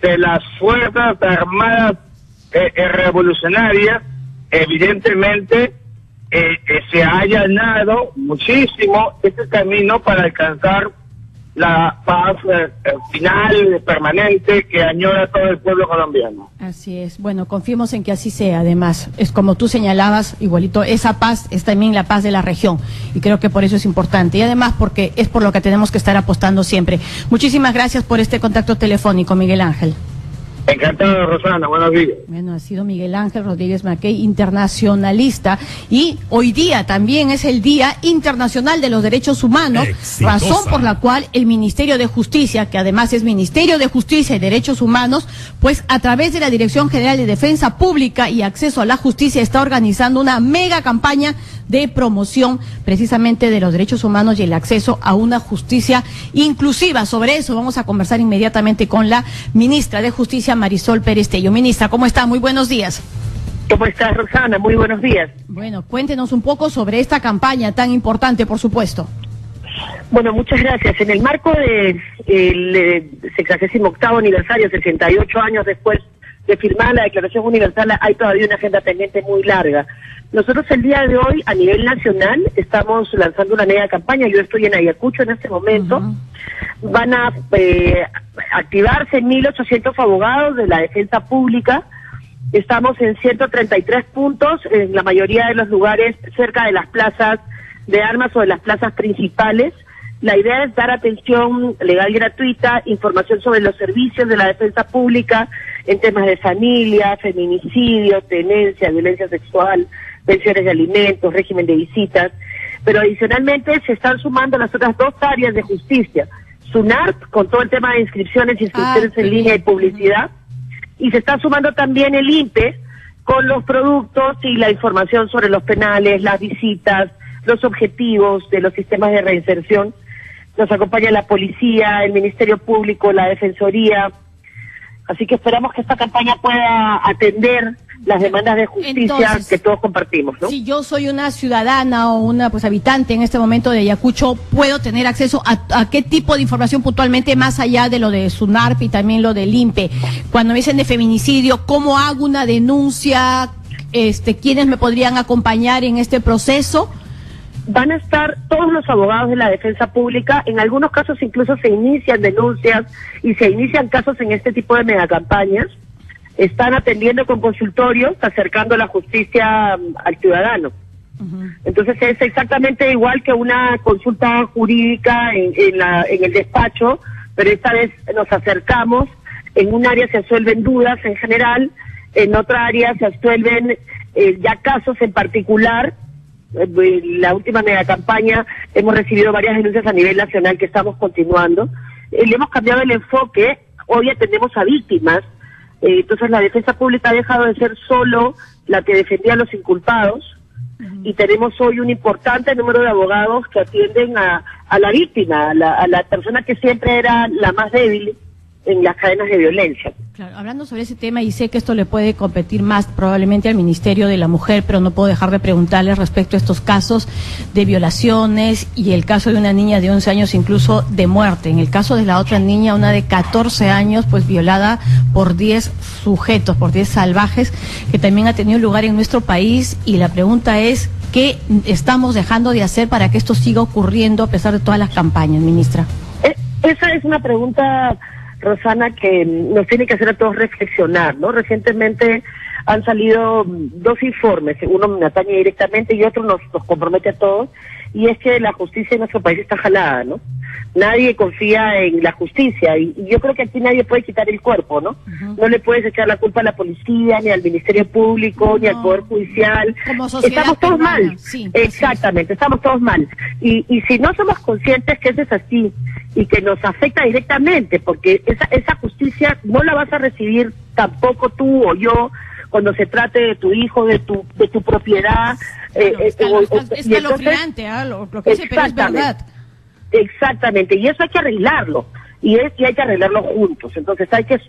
de las Fuerzas Armadas revolucionarias, evidentemente se ha allanado muchísimo este camino para alcanzar la paz final, permanente, que añora todo el pueblo colombiano. Así es. Bueno, confiemos en que así sea. Además, es como tú señalabas, igualito, esa paz es también la paz de la región. Y creo que por eso es importante. Y además porque es por lo que tenemos que estar apostando siempre. Muchísimas gracias por este contacto telefónico, Miguel Ángel. Encantado, Rosana, buenos días. Bueno, ha sido Miguel Ángel Rodríguez Mackey, internacionalista, y hoy día también es el Día Internacional de los Derechos Humanos, razón por la cual el Ministerio de Justicia, que además es Ministerio de Justicia y Derechos Humanos, pues a través de la Dirección General de Defensa Pública y Acceso a la Justicia está organizando una mega campaña de promoción precisamente de los derechos humanos y el acceso a una justicia inclusiva. Sobre eso vamos a conversar inmediatamente con la ministra de Justicia, Marisol Pérez Tello. Ministra, ¿cómo está? Muy buenos días. ¿Cómo estás, Rosana? Muy buenos días. Bueno, cuéntenos un poco sobre esta campaña tan importante, por supuesto. Bueno, muchas gracias. En el marco del 68º aniversario, 68 años después de firmar la Declaración Universal, hay todavía una agenda pendiente muy larga. Nosotros el día de hoy, a nivel nacional, estamos lanzando una mega campaña. Yo estoy en Ayacucho en este momento. Van a activarse 1.800 abogados de la defensa pública. Estamos en 133 puntos, en la mayoría de los lugares cerca de las plazas de armas o de las plazas principales. La idea es dar atención legal gratuita, información sobre los servicios de la defensa pública en temas de familia, feminicidio, tenencia, violencia sexual, pensiones de alimentos, régimen de visitas. Pero adicionalmente se están sumando las otras dos áreas de justicia. SUNARP, con todo el tema de inscripciones en línea y publicidad. Y se está sumando también el INPE con los productos y la información sobre los penales, las visitas, los objetivos de los sistemas de reinserción. Nos acompaña la policía, el Ministerio Público, la Defensoría. Así que esperamos que esta campaña pueda atender las demandas de justicia. Entonces, que todos compartimos, ¿no? Si yo soy una ciudadana o una habitante en este momento de Ayacucho, ¿puedo tener acceso a qué tipo de información puntualmente, más allá de lo de SUNARP y también lo del INPE? Cuando me dicen de feminicidio, ¿cómo hago una denuncia? ¿Quiénes me podrían acompañar en este proceso? Van a estar todos los abogados de la defensa pública. En algunos casos incluso se inician denuncias y se inician casos en este tipo de megacampañas. Están atendiendo con consultorios, acercando la justicia al ciudadano. Entonces es exactamente igual que una consulta jurídica en el despacho, pero esta vez nos acercamos. En un área se absuelven dudas en general, en otra área se absuelven ya casos en particular. La última megacampaña hemos recibido varias denuncias a nivel nacional que estamos continuando. Le hemos cambiado el enfoque. Hoy atendemos a víctimas. Entonces la defensa pública ha dejado de ser solo la que defendía a los inculpados, y tenemos hoy un importante número de abogados que atienden a la víctima, a la persona que siempre era la más débil en las cadenas de violencia. Claro, hablando sobre ese tema, y sé que esto le puede competir más probablemente al Ministerio de la Mujer, pero no puedo dejar de preguntarle respecto a estos casos de violaciones y el caso de una niña de 11 años incluso de muerte. En el caso de la otra niña, una de 14 años, pues violada por 10 sujetos, por 10 salvajes, que también ha tenido lugar en nuestro país, y la pregunta es, ¿qué estamos dejando de hacer para que esto siga ocurriendo a pesar de todas las campañas, ministra? Esa es una pregunta, Rosana, que nos tiene que hacer a todos reflexionar, ¿no? Recientemente han salido dos informes, uno me atañe directamente y otro nos compromete a todos, y es que la justicia en nuestro país está jalada, ¿no? Nadie confía en la justicia, y yo creo que aquí nadie puede quitar el cuerpo, ¿no? No le puedes echar la culpa a la policía, ni al Ministerio Público, ni al Poder Judicial. Como sociedad estamos todos peruana, mal. Sí, exactamente, estamos todos mal. Y si no somos conscientes que eso es así, y que nos afecta directamente, porque esa justicia no la vas a recibir tampoco tú o yo cuando se trate de tu hijo, de tu propiedad. Es escalofriante, lo que dice, pero es verdad. Exactamente, y eso hay que arreglarlo, y hay que arreglarlo juntos. Entonces hay que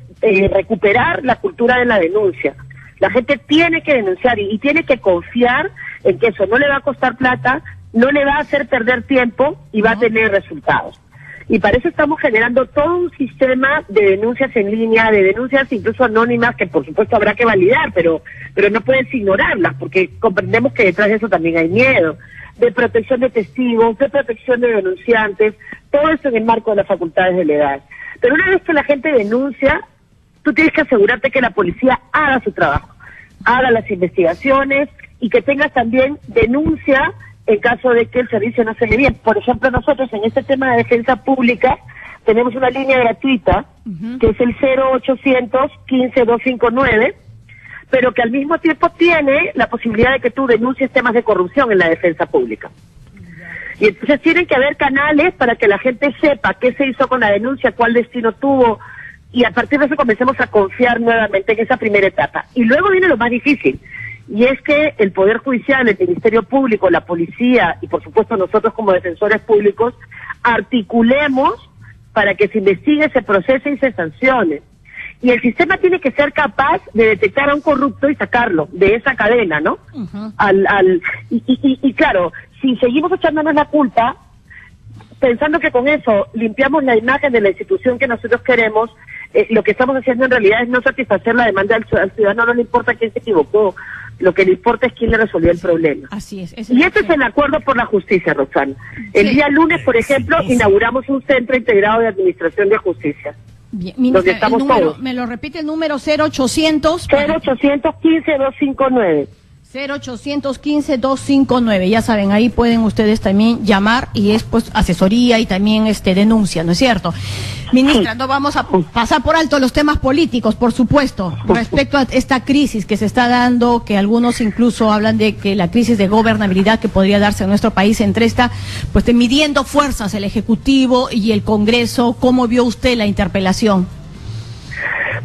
recuperar la cultura de la denuncia. La gente tiene que denunciar y tiene que confiar en que eso no le va a costar plata, no le va a hacer perder tiempo y va a tener resultados. Y para eso estamos generando todo un sistema de denuncias en línea, de denuncias incluso anónimas, que por supuesto habrá que validar, pero no puedes ignorarlas, porque comprendemos que detrás de eso también hay miedo, de protección de testigos, de protección de denunciantes, todo eso en el marco de las facultades de la edad. Pero una vez que la gente denuncia, tú tienes que asegurarte que la policía haga su trabajo, haga las investigaciones y que tengas también denuncia en caso de que el servicio no se le bien. Por ejemplo, nosotros en este tema de defensa pública tenemos una línea gratuita, que es el 0800 15-259, pero que al mismo tiempo tiene la posibilidad de que tú denuncies temas de corrupción en la defensa pública. Y entonces tienen que haber canales para que la gente sepa qué se hizo con la denuncia, cuál destino tuvo, y a partir de eso comencemos a confiar nuevamente en esa primera etapa. Y luego viene lo más difícil, y es que el Poder Judicial, el Ministerio Público, la Policía y por supuesto nosotros como defensores públicos articulemos para que se investigue, se procese y se sancione. Y el sistema tiene que ser capaz de detectar a un corrupto y sacarlo de esa cadena, ¿no? Y claro, si seguimos echándonos la culpa, pensando que con eso limpiamos la imagen de la institución que nosotros queremos, lo que estamos haciendo en realidad es no satisfacer la demanda al ciudadano, no le importa quién se equivocó, lo que le importa es quién le resolvió el problema. Así es. Y este es el acuerdo por la justicia, Roxana. El día lunes, por ejemplo, inauguramos un centro integrado de administración de justicia. Bien, ministra, donde estamos el número, todos. me lo repite el número 0800 0815-259. 0815-259, ya saben, ahí pueden ustedes también llamar y es pues asesoría y también denuncia, ¿no es cierto? Ministra, no vamos a pasar por alto los temas políticos, por supuesto, respecto a esta crisis que se está dando, que algunos incluso hablan de que la crisis de gobernabilidad que podría darse en nuestro país entre esta, pues midiendo fuerzas el Ejecutivo y el Congreso. ¿Cómo vio usted la interpelación?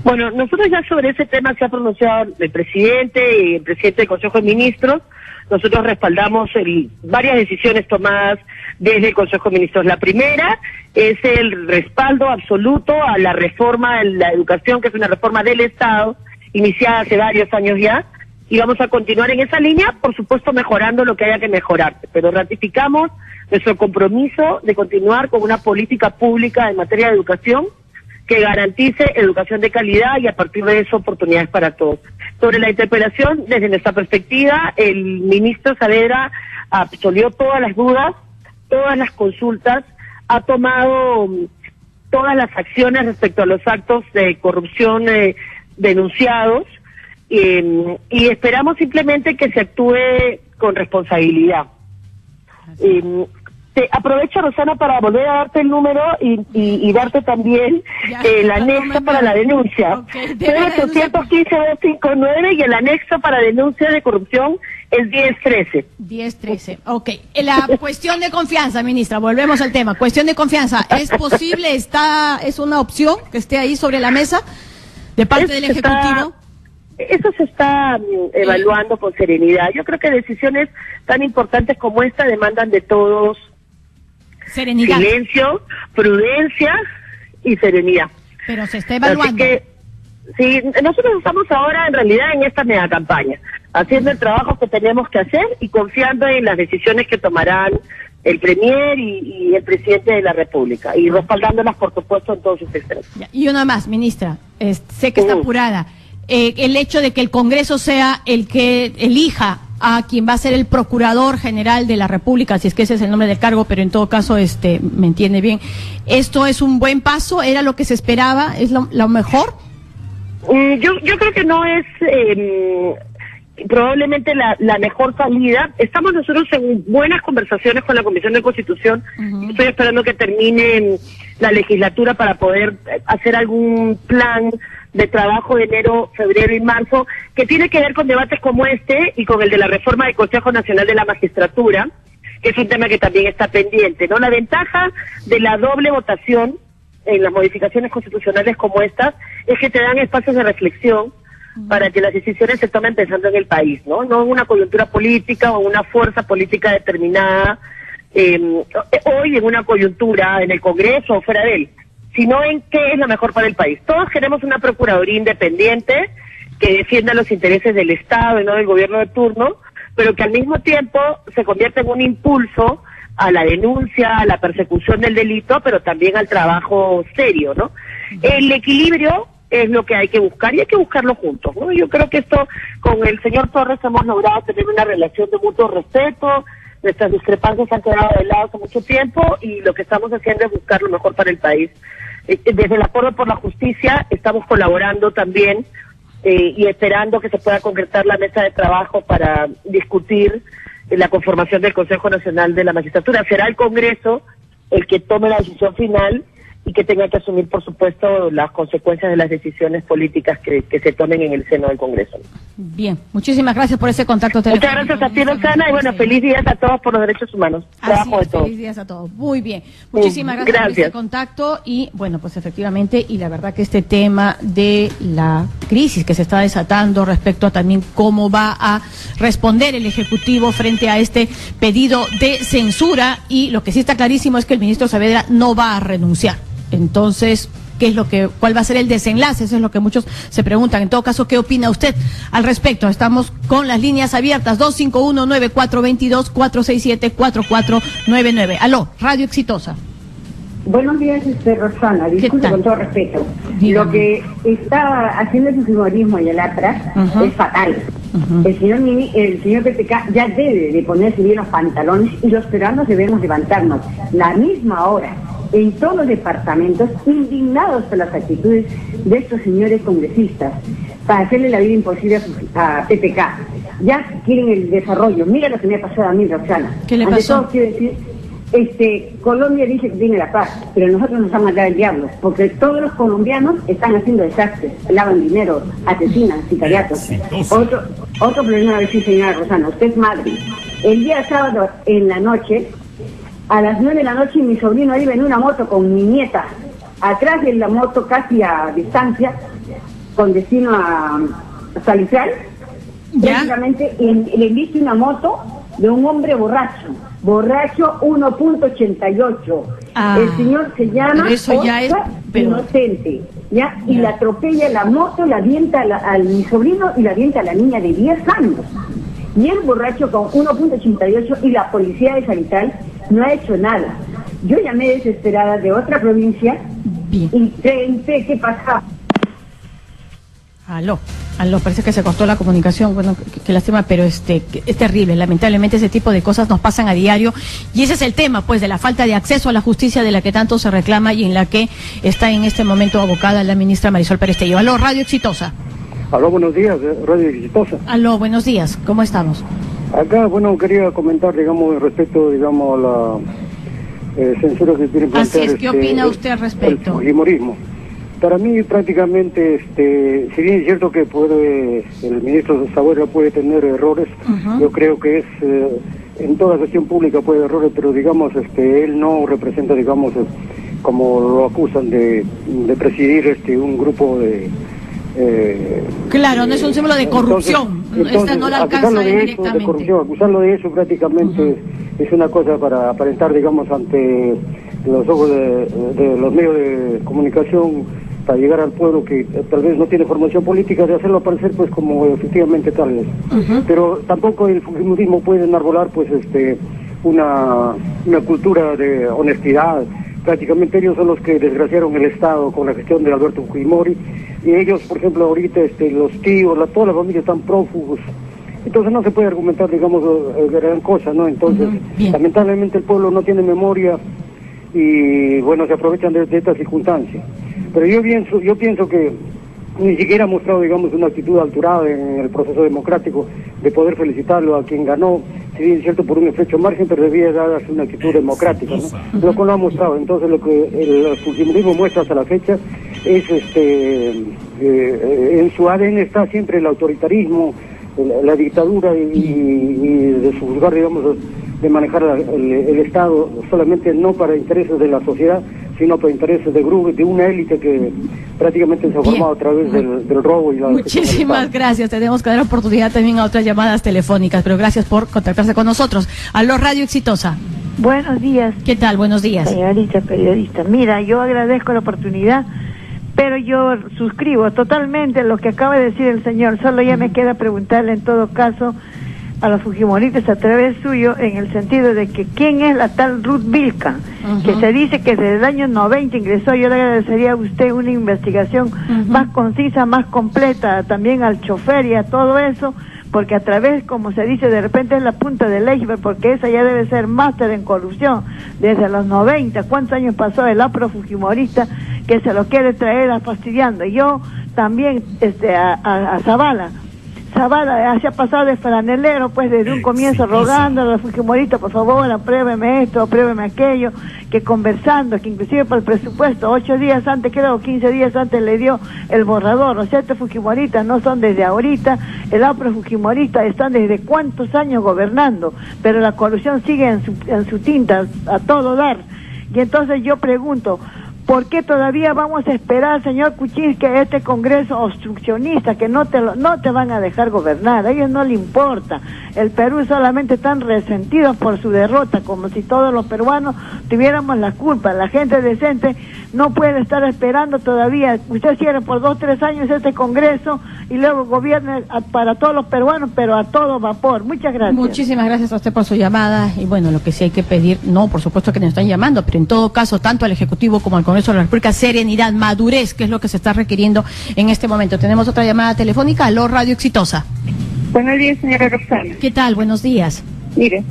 Bueno, nosotros ya sobre ese tema se ha pronunciado el presidente y el presidente del Consejo de Ministros. Nosotros respaldamos varias decisiones tomadas desde el Consejo de Ministros. La primera es el respaldo absoluto a la reforma en la educación, que es una reforma del Estado, iniciada hace varios años ya, y vamos a continuar en esa línea, por supuesto mejorando lo que haya que mejorar, pero ratificamos nuestro compromiso de continuar con una política pública en materia de educación que garantice educación de calidad y a partir de eso oportunidades para todos. Sobre la interpelación, desde nuestra perspectiva, el ministro Saavedra absolvió todas las dudas, todas las consultas, ha tomado todas las acciones respecto a los actos de corrupción denunciados y esperamos simplemente que se actúe con responsabilidad. Te aprovecho, Rosana, para volver a darte el número y darte también el anexo para la denuncia. Okay, 0815-259 y el anexo para denuncia de corrupción es 1013. 1013, ok. La cuestión de confianza, ministra, volvemos al tema. Cuestión de confianza, ¿es posible, es una opción que esté ahí sobre la mesa de parte del Ejecutivo? Eso se está evaluando con serenidad. Yo creo que decisiones tan importantes como esta demandan de todos serenidad, silencio, prudencia y serenidad. Pero se está evaluando. Así que, sí, nosotros estamos ahora en realidad en esta mega campaña, haciendo el trabajo que tenemos que hacer y confiando en las decisiones que tomarán el Premier y el Presidente de la República, y respaldándolas, por supuesto, en todos sus extremos. Y una más, ministra, sé que está apurada. El hecho de que el Congreso sea el que elija a quien va a ser el Procurador General de la República, si es que ese es el nombre del cargo, pero en todo caso, me entiende bien. ¿Esto es un buen paso? ¿Era lo que se esperaba? ¿Es lo mejor? Yo creo que no es probablemente la mejor salida. Estamos nosotros en buenas conversaciones con la Comisión de Constitución. Estoy esperando que termine la legislatura para poder hacer algún plan de trabajo de enero, febrero y marzo, que tiene que ver con debates como este y con el de la reforma del Consejo Nacional de la Magistratura, que es un tema que también está pendiente, ¿no? La ventaja de la doble votación en las modificaciones constitucionales como estas es que te dan espacios de reflexión para que las decisiones se tomen pensando en el país, ¿no? No en una coyuntura política o una fuerza política determinada, hoy en una coyuntura en el Congreso o fuera de él, sino en qué es lo mejor para el país. Todos queremos una Procuraduría independiente que defienda los intereses del Estado y no del gobierno de turno, pero que al mismo tiempo se convierta en un impulso a la denuncia, a la persecución del delito, pero también al trabajo serio, ¿no? El equilibrio es lo que hay que buscar y hay que buscarlo juntos, ¿no? Yo creo que esto, con el señor Torres hemos logrado tener una relación de mutuo respeto, nuestras discrepancias han quedado de lado hace mucho tiempo y lo que estamos haciendo es buscar lo mejor para el país. Desde el Acuerdo por la Justicia estamos colaborando también y esperando que se pueda concretar la mesa de trabajo para discutir la conformación del Consejo Nacional de la Magistratura. Será el Congreso el que tome la decisión final y que tenga que asumir, por supuesto, las consecuencias de las decisiones políticas que se tomen en el seno del Congreso. Bien, muchísimas gracias por ese contacto telefónico. Muchas gracias a ti, Rosana, y bueno, feliz días a todos por los derechos humanos. Trabajo de todos. Feliz días a todos. Muy bien. Muchísimas gracias por este contacto y, bueno, pues efectivamente, y la verdad que este tema de la crisis que se está desatando respecto a también cómo va a responder el Ejecutivo frente a este pedido de censura, y lo que sí está clarísimo es que el ministro Saavedra no va a renunciar. Entonces, ¿cuál va a ser el desenlace? Eso es lo que muchos se preguntan. En todo caso, ¿qué opina usted al respecto? Estamos con las líneas abiertas, 251-9422-467-4499. Aló, Radio Exitosa. Buenos días, Rosana. Disculpe con todo respeto. Dígame. Lo que está haciendo el fujimorismo y el ATRA es fatal. El señor PPK ya debe de ponerse bien los pantalones y los peruanos debemos levantarnos la misma hora en todos los departamentos, indignados por las actitudes de estos señores congresistas, para hacerle la vida imposible a PPK. Ya quieren el desarrollo. Mira lo que me ha pasado a mí, Roxana. ¿Qué le pasó? Ante todo, quiero decir, Colombia dice que tiene la paz, pero nosotros nos vamos a dar el diablo, porque todos los colombianos están haciendo desastres, lavan dinero, asesinan, sicariatos. Otro problema, a ver si señora Rosana, usted es madre. El día sábado en la noche, a las 9 de la noche, mi sobrino iba en una moto con mi nieta, atrás de la moto casi a distancia, con destino a Salizal. Prácticamente le viste una moto de un hombre borracho 1.88. El señor se llama Oscar Inocente, ¿ya? Y la atropella la moto, la avienta a mi sobrino y la avienta a la niña de 10 años. Y el borracho con 1.88 y la policía de Salital no ha hecho nada. Yo llamé desesperada de otra provincia. Bien. Y pregunté qué pasaba. Aló, parece que se cortó la comunicación. Bueno, qué lástima, pero es terrible. Lamentablemente ese tipo de cosas nos pasan a diario y ese es el tema, pues, de la falta de acceso a la justicia de la que tanto se reclama y en la que está en este momento abocada la ministra Marisol Perestello. Aló, Radio Exitosa. Aló, buenos días, Radio Exitosa. Aló, buenos días, ¿cómo estamos? Acá, bueno, quería comentar, digamos, respecto, digamos, a la censura que quiere plantear. Así es, ¿qué opina usted al respecto? El fujimorismo. Para mí, prácticamente, si bien es cierto que el ministro Saavedra puede tener errores, yo creo que es, en toda gestión pública puede haber errores, pero digamos, él no representa, digamos, como lo acusan de presidir un grupo de... claro, no es un símbolo de corrupción. Entonces, esta no la alcanza directamente. Acusarlo de eso prácticamente es una cosa para aparentar, digamos, ante los ojos de los medios de comunicación, para llegar al pueblo que tal vez no tiene formación política, de hacerlo aparecer pues como efectivamente tal vez. Pero tampoco el fujimorismo puede enarbolar pues una cultura de honestidad. Prácticamente ellos son los que desgraciaron el Estado con la gestión de Alberto Fujimori, y ellos, por ejemplo, ahorita los tíos, toda la familia están prófugos. Entonces no se puede argumentar, digamos, gran cosa, ¿no? Entonces, lamentablemente el pueblo no tiene memoria y, bueno, se aprovechan de estas circunstancias. Pero yo pienso que ni siquiera ha mostrado, digamos, una actitud alturada en el proceso democrático de poder felicitarlo a quien ganó, si bien es cierto por un estrecho margen, pero debía darse una actitud democrática, ¿no? Lo que no ha mostrado. Entonces lo que el fujimorismo muestra hasta la fecha es, en su ADN está siempre el autoritarismo, la dictadura y de su lugar, digamos, de manejar el Estado solamente no para intereses de la sociedad, sino para intereses de grupos, de una élite que prácticamente se ha formado a través del robo y la... Muchísimas gracias. Tenemos que dar oportunidad también a otras llamadas telefónicas, pero gracias por contactarse con nosotros. Aló, Radio Exitosa. Buenos días. ¿Qué tal? Buenos días. Señorita periodista. Mira, yo agradezco la oportunidad, pero yo suscribo totalmente lo que acaba de decir el señor. Solo ya me queda preguntarle en todo caso a los fujimoristas a través suyo, en el sentido de que quién es la tal Ruth Vilca, que se dice que desde el año 90 ingresó. Yo le agradecería a usted una investigación más concisa, más completa, también al chofer y a todo eso, porque a través, como se dice, de repente es la punta del iceberg, porque esa ya debe ser máster en corrupción desde los 90. ¿Cuántos años pasó el apro fujimorista que se lo quiere traer fastidiando? Yo también a Zavala se ha pasado de franelero, pues desde un comienzo rogando a los fujimoristas, por favor, apruébeme esto, apruébeme aquello, que conversando, que inclusive para el presupuesto, 8 días antes, creo, 15 días antes le dio el borrador. O sea, estos fujimoristas no son desde ahorita, el apro fujimorista están desde cuántos años gobernando, pero la corrupción sigue en su tinta, a todo dar. Y entonces yo pregunto, ¿por qué todavía vamos a esperar, señor Kuczynski, este Congreso obstruccionista que no te van a dejar gobernar? A ellos no les importa. El Perú solamente están resentidos por su derrota, como si todos los peruanos tuviéramos la culpa. La gente decente no puede estar esperando todavía. Usted cierre por 2 o 3 años este Congreso y luego gobierne para todos los peruanos, pero a todo vapor. Muchas gracias. Muchísimas gracias a usted por su llamada. Y bueno, lo que sí hay que pedir, no, por supuesto que nos están llamando, pero en todo caso, tanto al Ejecutivo como al Congreso de la República, serenidad, madurez, que es lo que se está requiriendo en este momento. Tenemos otra llamada telefónica. Aló, Radio Exitosa. Buenos días, señora Roxana. ¿Qué tal? Buenos días. Mire,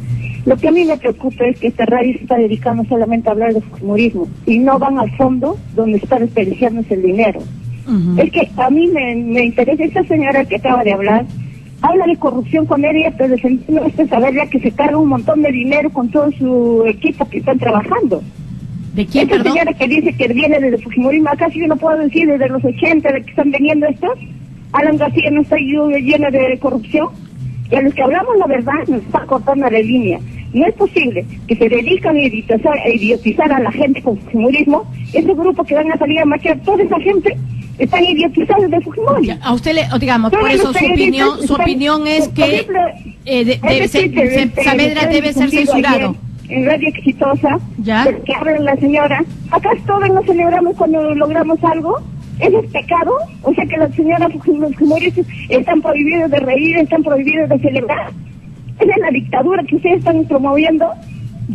lo que a mí me preocupa es que esta radio se está dedicando solamente a hablar de fujimorismo y no van al fondo donde está desperdiciándose el dinero. Es que a mí me interesa esta señora que acaba de hablar, habla de corrupción con ella, pero defendiendo este saber ya que se carga un montón de dinero con todo su equipo que están trabajando. ¿De quién, esta perdón? Señora que dice que viene desde fujimorismo, acá sí yo no puedo decir desde los 80 de que están veniendo estos. Alan García no está lleno de corrupción. Y a los que hablamos la verdad nos está cortando la línea. No es posible que se dedican a idiotizar a la gente con fujimorismo. Ese grupo que van a salir a marchar, toda esa gente están idiotizados de Fujimori. A usted le, digamos, por eso su opinión es que Saavedra debe ser censurado. En Radio Exitosa, ¿ya? Que habla la señora, acá todos nos celebramos cuando logramos algo. ¿Eso es pecado? O sea que las señoras fujimoristas están prohibidos de reír, están prohibidos de celebrar. Esa es la dictadura que ustedes están promoviendo.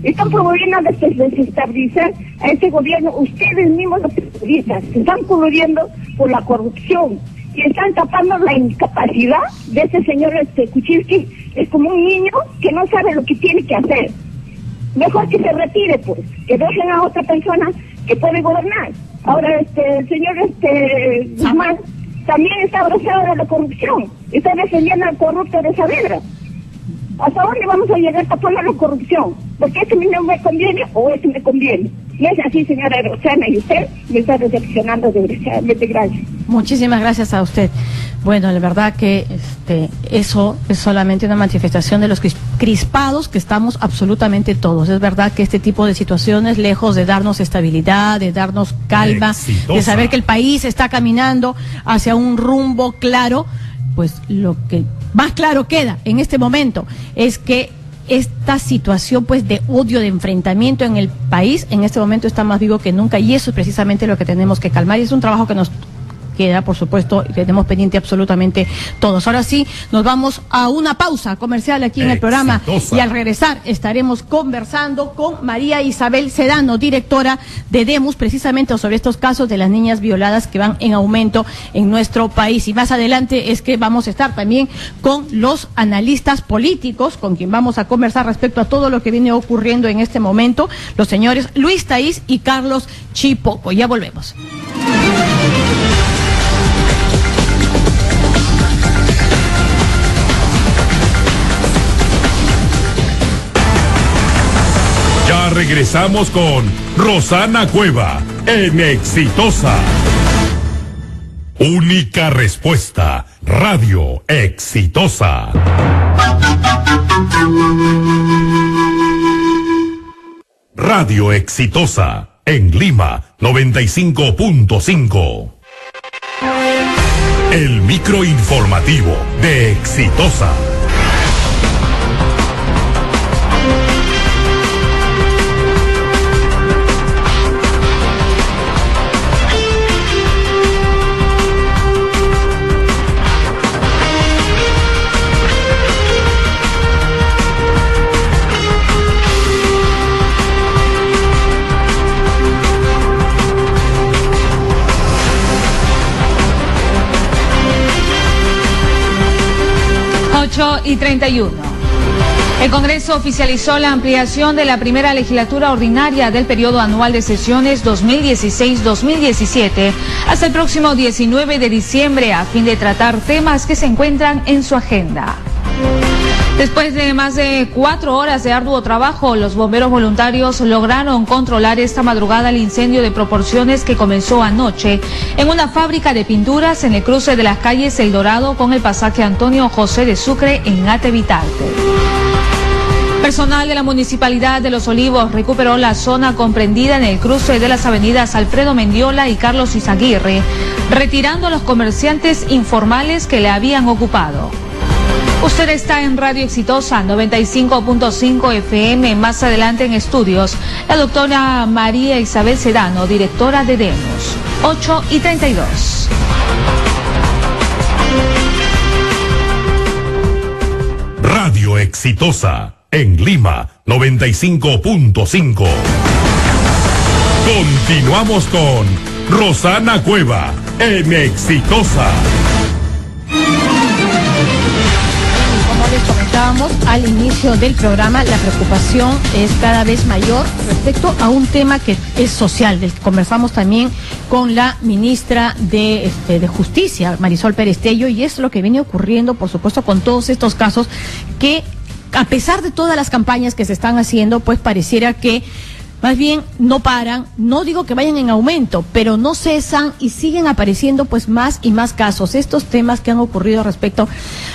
Están promoviendo desestabilizar a ese gobierno. Ustedes mismos, los periodistas, se están coludiendo por la corrupción y están tapando la incapacidad de ese señor Kuczynski. Es como un niño que no sabe lo que tiene que hacer. Mejor que se retire, pues, que dejen a otra persona que puede gobernar. Ahora, el señor Guzmán también está abrazado de la corrupción, está defendiendo al corrupto de Saavedra. ¿Hasta dónde vamos a llegar tapando la corrupción? Porque este no me conviene o este me conviene. No es así, señora Roxana, y usted me está decepcionando desgraciadamente. Gracias. Muchísimas gracias a usted. Bueno, la verdad que eso es solamente una manifestación de los crispados que estamos absolutamente todos. Es verdad que este tipo de situaciones, lejos de darnos estabilidad, de darnos calma, de saber que el país está caminando hacia un rumbo claro, pues lo que más claro queda en este momento es que esta situación pues de odio, de enfrentamiento en el país, en este momento está más vivo que nunca, y eso es precisamente lo que tenemos que calmar, y es un trabajo que nos queda, por supuesto, tenemos pendiente absolutamente todos. Ahora sí, nos vamos a una pausa comercial aquí en el programa, y al regresar estaremos conversando con María Isabel Sedano, directora de Demus, precisamente sobre estos casos de las niñas violadas que van en aumento en nuestro país. Y más adelante es que vamos a estar también con los analistas políticos, con quien vamos a conversar respecto a todo lo que viene ocurriendo en este momento, los señores Luis Taís y Carlos Chipoco. Ya volvemos. Ya regresamos con Rosana Cueva en Exitosa. Única respuesta, Radio Exitosa. Radio Exitosa, en Lima, 95.5. El microinformativo de Exitosa. 8:31. El Congreso oficializó la ampliación de la primera legislatura ordinaria del periodo anual de sesiones 2016-2017 hasta el próximo 19 de diciembre a fin de tratar temas que se encuentran en su agenda. Después de más de 4 horas de arduo trabajo, los bomberos voluntarios lograron controlar esta madrugada el incendio de proporciones que comenzó anoche en una fábrica de pinturas en el cruce de las calles El Dorado con el pasaje Antonio José de Sucre en Atevitarte. Personal de la Municipalidad de Los Olivos recuperó la zona comprendida en el cruce de las avenidas Alfredo Mendiola y Carlos Izaguirre, retirando a los comerciantes informales que le habían ocupado. Usted está en Radio Exitosa 95.5 FM. Más adelante en estudios, la doctora María Isabel Sedano, directora de Demos. 8:32. Radio Exitosa en Lima 95.5. Continuamos con Rosana Cueva en Exitosa. Les comentábamos al inicio del programa, la preocupación es cada vez mayor respecto a un tema que es social, del que conversamos también con la ministra de Justicia, Marisol Pérez Tello, y es lo que viene ocurriendo, por supuesto, con todos estos casos que, a pesar de todas las campañas que se están haciendo, pues pareciera que más bien no paran, no digo que vayan en aumento, pero no cesan y siguen apareciendo pues más y más casos. Estos temas que han ocurrido respecto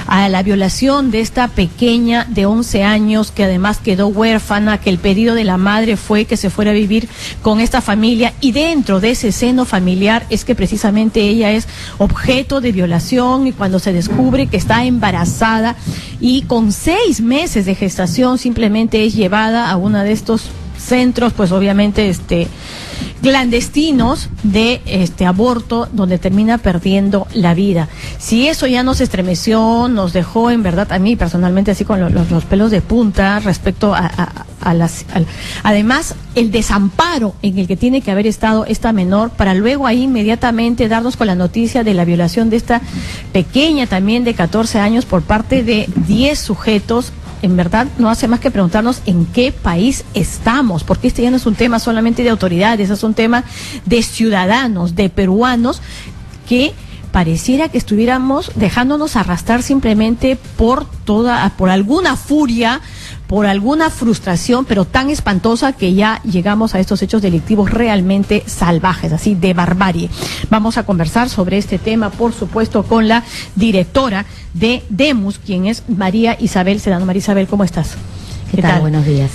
a la violación de esta pequeña de 11 años que además quedó huérfana, que el pedido de la madre fue que se fuera a vivir con esta familia, y dentro de ese seno familiar es que precisamente ella es objeto de violación, y cuando se descubre que está embarazada y con 6 meses de gestación simplemente es llevada a una de estos centros, pues obviamente clandestinos de aborto, donde termina perdiendo la vida. Si eso ya nos estremeció, nos dejó en verdad a mí personalmente así con los pelos de punta respecto además el desamparo en el que tiene que haber estado esta menor, para luego ahí inmediatamente darnos con la noticia de la violación de esta pequeña también de 14 años por parte de 10 sujetos. En verdad no hace más que preguntarnos en qué país estamos, porque este ya no es un tema solamente de autoridades, es un tema de ciudadanos, de peruanos, que pareciera que estuviéramos dejándonos arrastrar simplemente por alguna furia, por alguna frustración, pero tan espantosa que ya llegamos a estos hechos delictivos realmente salvajes, así de barbarie. Vamos a conversar sobre este tema, por supuesto, con la directora de Demos, quien es María Isabel Sedano. María Isabel, ¿cómo estás? ¿Qué tal? Buenos días.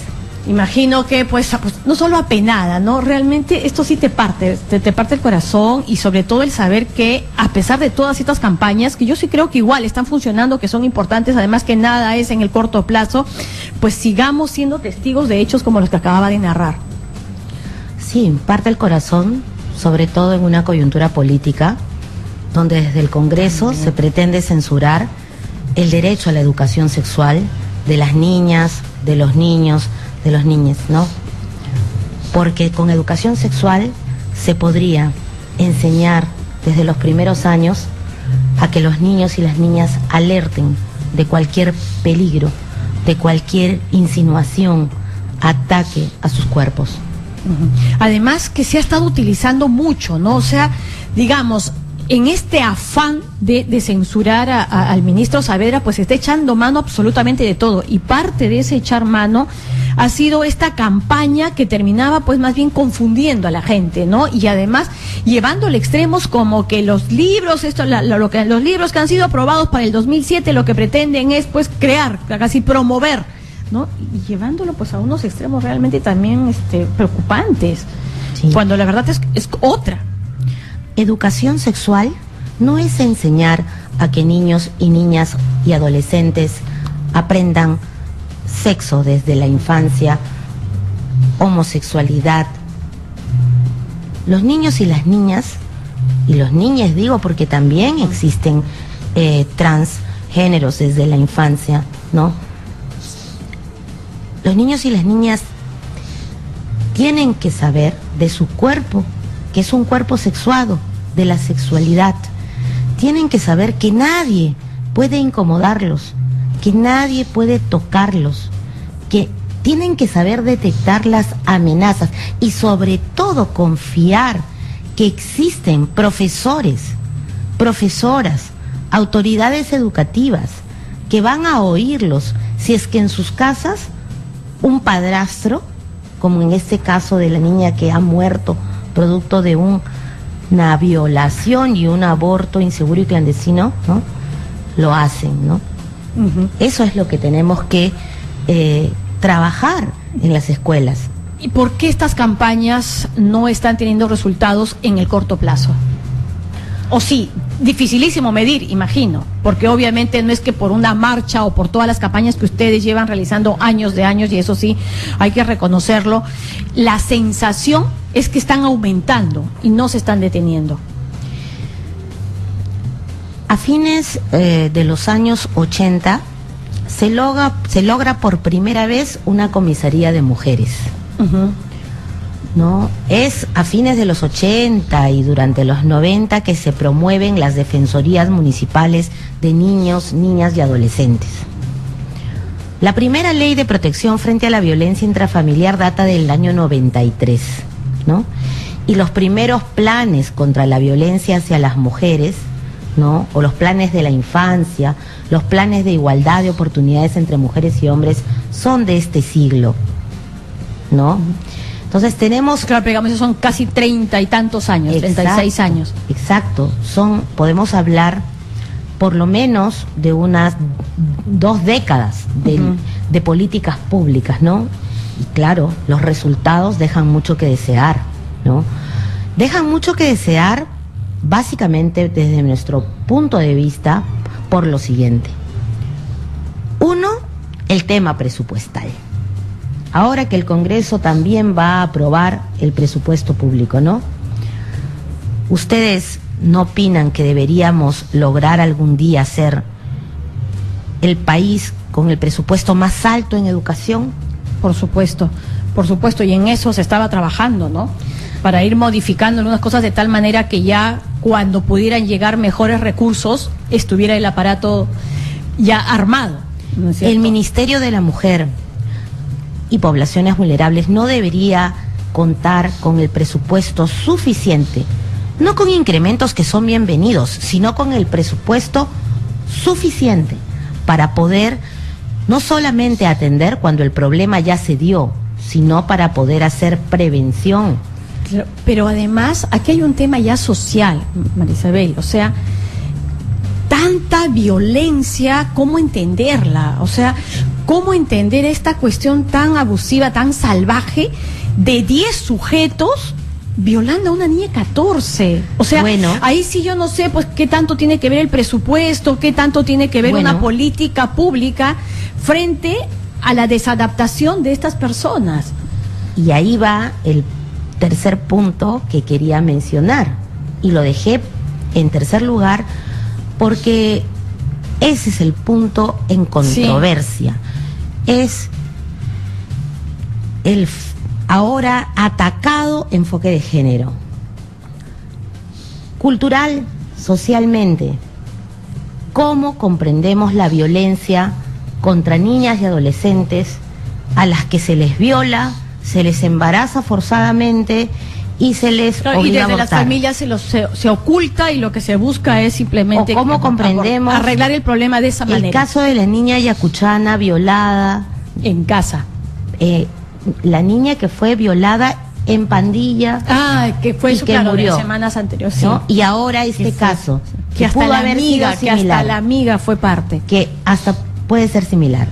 Imagino que pues no solo apenada, ¿no? Realmente esto sí te parte el corazón, y sobre todo el saber que a pesar de todas estas campañas, que yo sí creo que igual están funcionando, que son importantes, además que nada es en el corto plazo, pues sigamos siendo testigos de hechos como los que acababa de narrar. Sí, parte el corazón, sobre todo en una coyuntura política, donde desde el Congreso se pretende censurar el derecho a la educación sexual de las niñas, de los niños, de los niños, ¿no? Porque con educación sexual se podría enseñar desde los primeros años a que los niños y las niñas alerten de cualquier peligro, de cualquier insinuación, ataque a sus cuerpos. Además que se ha estado utilizando mucho, ¿no? O sea, digamos, en este afán de censurar al ministro Saavedra, pues se está echando mano absolutamente de todo, y parte de ese echar mano ha sido esta campaña que terminaba pues más bien confundiendo a la gente, ¿no? Y además llevándole extremos como que los libros, los libros que han sido aprobados para el 2007 lo que pretenden es pues crear, casi promover, ¿no? Y llevándolo pues a unos extremos realmente también preocupantes, sí. Cuando la verdad es otra. Educación sexual no es enseñar a que niños y niñas y adolescentes aprendan sexo desde la infancia, homosexualidad. Los niños y las niñas, y los niños digo porque también existen transgéneros desde la infancia, ¿no? Los niños y las niñas tienen que saber de su cuerpo, que es un cuerpo sexuado, de la sexualidad. Tienen que saber que nadie puede incomodarlos, que nadie puede tocarlos, que tienen que saber detectar las amenazas y sobre todo confiar que existen profesores, profesoras, autoridades educativas que van a oírlos si es que en sus casas un padrastro, como en este caso de la niña que ha muerto producto de una violación y un aborto inseguro y clandestino, ¿no?, lo hacen, ¿no? Eso es lo que tenemos que trabajar en las escuelas. ¿Y por qué estas campañas no están teniendo resultados en el corto plazo? O sí, dificilísimo medir, imagino, porque obviamente no es que por una marcha o por todas las campañas que ustedes llevan realizando años de años, y eso sí, hay que reconocerlo, la sensación es que están aumentando y no se están deteniendo. A fines de los años 80 se logra por primera vez una comisaría de mujeres. ¿No? Es a fines de los 80 y durante los 90 que se promueven las defensorías municipales de niños, niñas y adolescentes. La primera ley de protección frente a la violencia intrafamiliar data del año 93, ¿no? Y los primeros planes contra la violencia hacia las mujeres, ¿no?, o los planes de la infancia, los planes de igualdad de oportunidades entre mujeres y hombres son de este siglo, ¿no? Entonces tenemos... Claro, digamos, son casi 30 y tantos años, exacto, 36 años. Exacto, podemos hablar por lo menos de unas 2 décadas de políticas públicas, ¿no? Y claro, los resultados dejan mucho que desear, ¿no? Dejan mucho que desear básicamente desde nuestro punto de vista por lo siguiente. Uno, el tema presupuestal. Ahora que el Congreso también va a aprobar el presupuesto público, ¿no? ¿Ustedes no opinan que deberíamos lograr algún día ser el país con el presupuesto más alto en educación? Por supuesto, y en eso se estaba trabajando, ¿no? Para ir modificando algunas cosas de tal manera que ya cuando pudieran llegar mejores recursos estuviera el aparato ya armado, ¿no es cierto? El Ministerio de la Mujer y Poblaciones Vulnerables no debería contar con el presupuesto suficiente, no con incrementos que son bienvenidos, sino con el presupuesto suficiente para poder no solamente atender cuando el problema ya se dio, sino para poder hacer prevención. Pero además, aquí hay un tema ya social, Marisabel, o sea, tanta violencia, ¿cómo entenderla? O sea, ¿cómo entender esta cuestión tan abusiva, tan salvaje, de 10 sujetos violando a una niña de 14? O sea, bueno, ahí sí yo no sé, pues, qué tanto tiene que ver el presupuesto, qué tanto tiene que ver una política pública frente a la desadaptación de estas personas. Y ahí va el tercer punto que quería mencionar, y lo dejé en tercer lugar porque ese es el punto en controversia. Sí. Es el ahora atacado enfoque de género. Cultural, socialmente, ¿cómo comprendemos la violencia contra niñas y adolescentes a las que se les viola, se les embaraza forzadamente y se les obliga y desde a abortar? Las familias se oculta y lo que se busca es simplemente cómo comprendemos arreglar el problema de esa manera. El caso de la niña yacuchana violada en casa, la niña que fue violada en pandilla, que fue y que murió de semanas anteriores, ¿no? Y ahora este caso que hasta la amiga, que hasta la amiga fue parte, que hasta puede ser similar.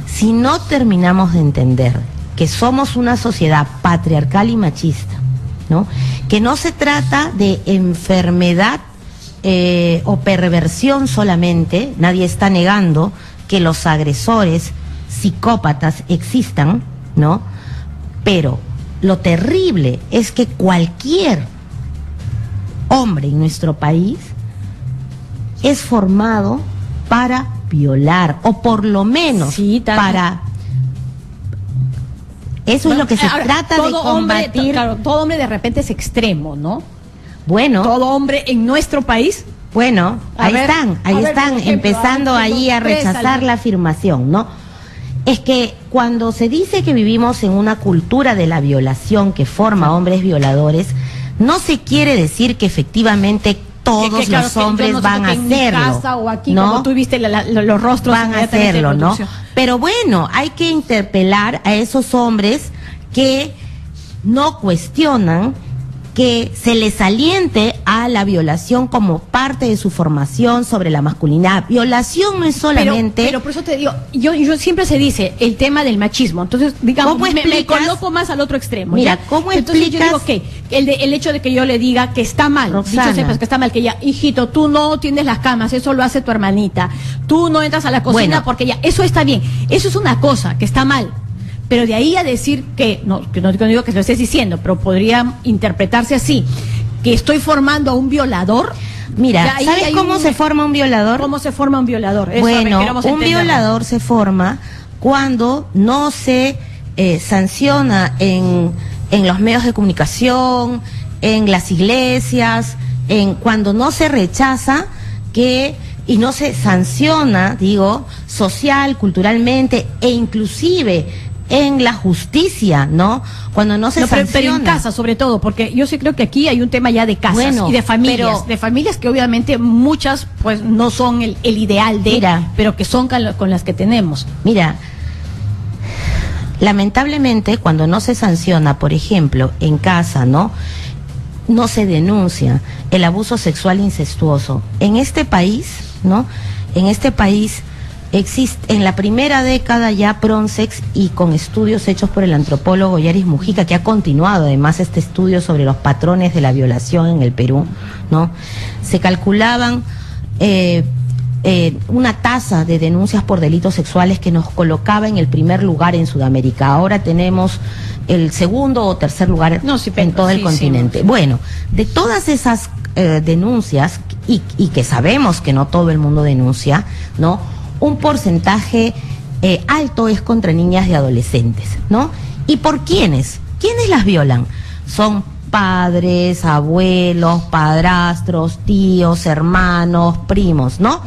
Si no terminamos de entender que somos una sociedad patriarcal y machista, ¿no?, que no se trata de enfermedad o perversión solamente, nadie está negando que los agresores psicópatas existan, ¿no? Pero lo terrible es que cualquier hombre en nuestro país es formado para violar, o por lo menos para... Eso es lo que se trata de combatir. Claro, todo hombre de repente es extremo, ¿no? Bueno. Todo hombre en nuestro país Bueno, ahí están, empezando ahí a rechazar la afirmación, ¿no? Es que cuando se dice que vivimos en una cultura de la violación que forma hombres violadores, no se quiere decir que efectivamente todos los hombres van a hacerlo, o aquí, ¿no? Como tú viste los rostros van a hacerlo, ¿no? Pero bueno, hay que interpelar a esos hombres que no cuestionan que se les aliente a la violación como parte de su formación sobre la masculinidad. Violación no es solamente... Pero por eso te digo, yo siempre se dice el tema del machismo. Entonces, digamos, me coloco más al otro extremo. Mira, ¿ya? ¿cómo Entonces explicas? yo digo que el hecho de que yo le diga que está mal, Roxana, dicho sepas que está mal, que ya, hijito, tú no tienes las camas, eso lo hace tu hermanita. Tú no entras a la cocina porque ya, eso está bien. Eso es una cosa que está mal. Pero de ahí a decir que no digo que lo estés diciendo, pero podría interpretarse así, que estoy formando a un violador. Mira, ¿sabes cómo se forma un violador? ¿Cómo se forma un violador? Eso, bueno, un violador se forma cuando no se sanciona en los medios de comunicación, en las iglesias, cuando no se rechaza y no se sanciona, digo, social, culturalmente e inclusive en la justicia, ¿no? Cuando no se sanciona. Pero en casa, sobre todo, porque yo sí creo que aquí hay un tema ya de casas y de familias, de familias que obviamente muchas pues no son el ideal pero que son con las que tenemos. Mira, lamentablemente cuando no se sanciona, por ejemplo, en casa, no se denuncia el abuso sexual incestuoso. En este país, ¿no? En este país existe, en la primera década ya Pronsex, y con estudios hechos por el antropólogo Yaris Mujica, que ha continuado además este estudio sobre los patrones de la violación en el Perú, ¿no? Se calculaban una tasa de denuncias por delitos sexuales que nos colocaba en el primer lugar en Sudamérica. Ahora tenemos el segundo o tercer lugar en todo el continente. Bueno, de todas esas denuncias, y que sabemos que no todo el mundo denuncia, ¿no? Un porcentaje alto es contra niñas y adolescentes, ¿no? ¿Y por quiénes? ¿Quiénes las violan? Son padres, abuelos, padrastros, tíos, hermanos, primos, ¿no?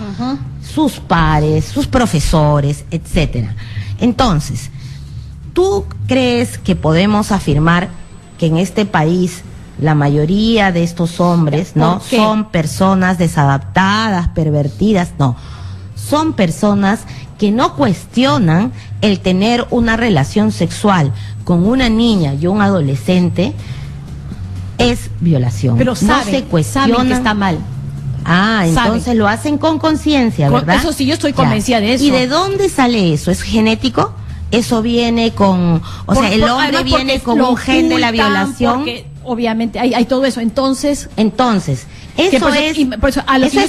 Sus pares, sus profesores, etcétera. Entonces, ¿tú crees que podemos afirmar que en este país la mayoría de estos hombres, ¿no? Son personas desadaptadas, pervertidas? No. Son personas que no cuestionan el tener una relación sexual con una niña y un adolescente. Es violación. Pero saben que está mal. Entonces lo hacen con conciencia, ¿verdad? Eso sí, yo estoy convencida de eso. ¿Y de dónde sale eso? ¿Es genético? Eso viene con... el hombre viene con un gen de la violación. Porque obviamente hay todo eso. Entonces eso es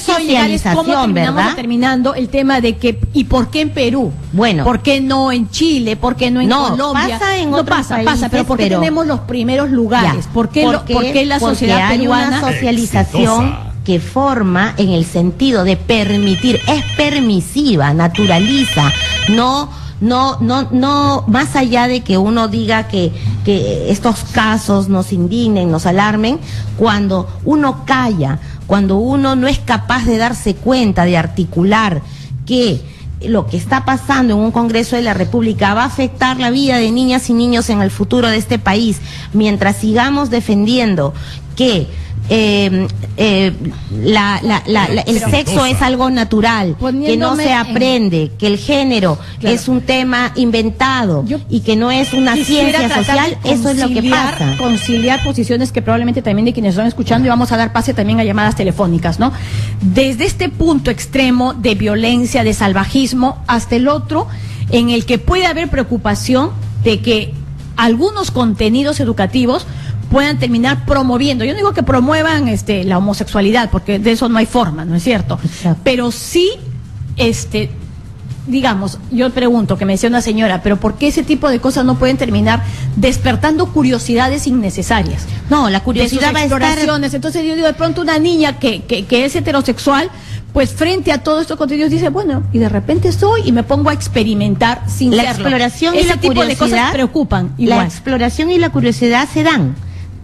socialización, ¿verdad? Terminando el tema de que, ¿y por qué en Perú? Bueno. ¿Por qué no en Chile? ¿Por qué no en Colombia? Pasa, pero ¿por qué tenemos los primeros lugares? ¿Por qué la sociedad peruana? Hay una socialización que forma en el sentido de permitir, es permisiva, naturaliza, no, más allá de que uno diga que estos casos nos indignen, nos alarmen, cuando uno calla, cuando uno no es capaz de darse cuenta, de articular que lo que está pasando en un Congreso de la República va a afectar la vida de niñas y niños en el futuro de este país, mientras sigamos defendiendo que el sexo es algo natural, que no se aprende, que el género es un tema inventado y que no es una ciencia social, eso es lo que pasa. Conciliar posiciones que probablemente también de quienes están escuchando, y vamos a dar pase también a llamadas telefónicas, ¿no? Desde este punto extremo de violencia, de salvajismo, hasta el otro, en el que puede haber preocupación de que algunos contenidos educativos puedan terminar promoviendo. Yo no digo que promuevan la homosexualidad, porque de eso no hay forma, ¿no es cierto? Exacto. Pero sí, digamos, yo pregunto, que me decía una señora, pero ¿por qué ese tipo de cosas no pueden terminar despertando curiosidades innecesarias? No, la curiosidad va a estar... Entonces yo digo, de pronto una niña que es heterosexual, pues frente a todos estos contenidos dice, bueno, y de repente soy y me pongo a experimentar sin serlo. La exploración y la tipo curiosidad, de cosas preocupan. Igual. La exploración y la curiosidad se dan.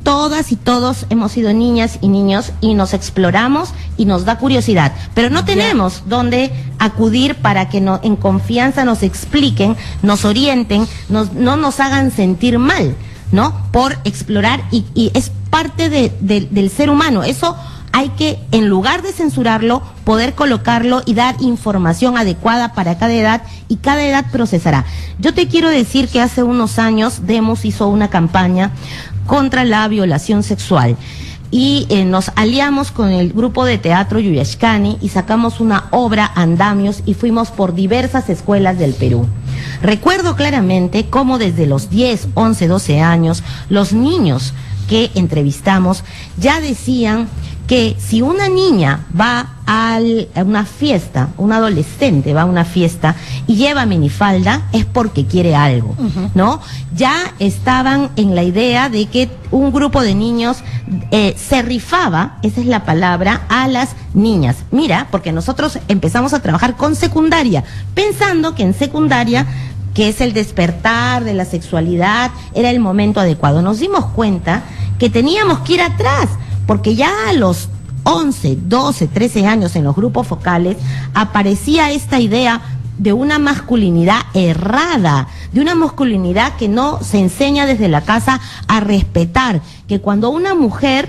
todas y todos hemos sido niñas y niños y nos exploramos y nos da curiosidad, pero no tenemos dónde acudir para que en confianza nos expliquen, nos orienten, no nos hagan sentir mal, ¿no? Por explorar y es parte del ser humano. Eso hay que, en lugar de censurarlo, poder colocarlo y dar información adecuada para cada edad, y cada edad procesará. Yo te quiero decir que hace unos años Demos hizo una campaña contra la violación sexual y nos aliamos con el grupo de teatro Yuyashkani y sacamos una obra Andamios y fuimos por diversas escuelas del Perú. Recuerdo claramente cómo desde los 10, 11, 12 años los niños que entrevistamos ya decían que si una niña va a una fiesta, un adolescente va a una fiesta y lleva minifalda, es porque quiere algo, ¿no? Ya estaban en la idea de que un grupo de niños se rifaba, esa es la palabra, a las niñas. Mira, porque nosotros empezamos a trabajar con secundaria, pensando que en secundaria, que es el despertar de la sexualidad, era el momento adecuado. Nos dimos cuenta que teníamos que ir atrás, porque ya a los 11, 12, 13 años en los grupos focales aparecía esta idea de una masculinidad errada, de una masculinidad que no se enseña desde la casa a respetar, que cuando una mujer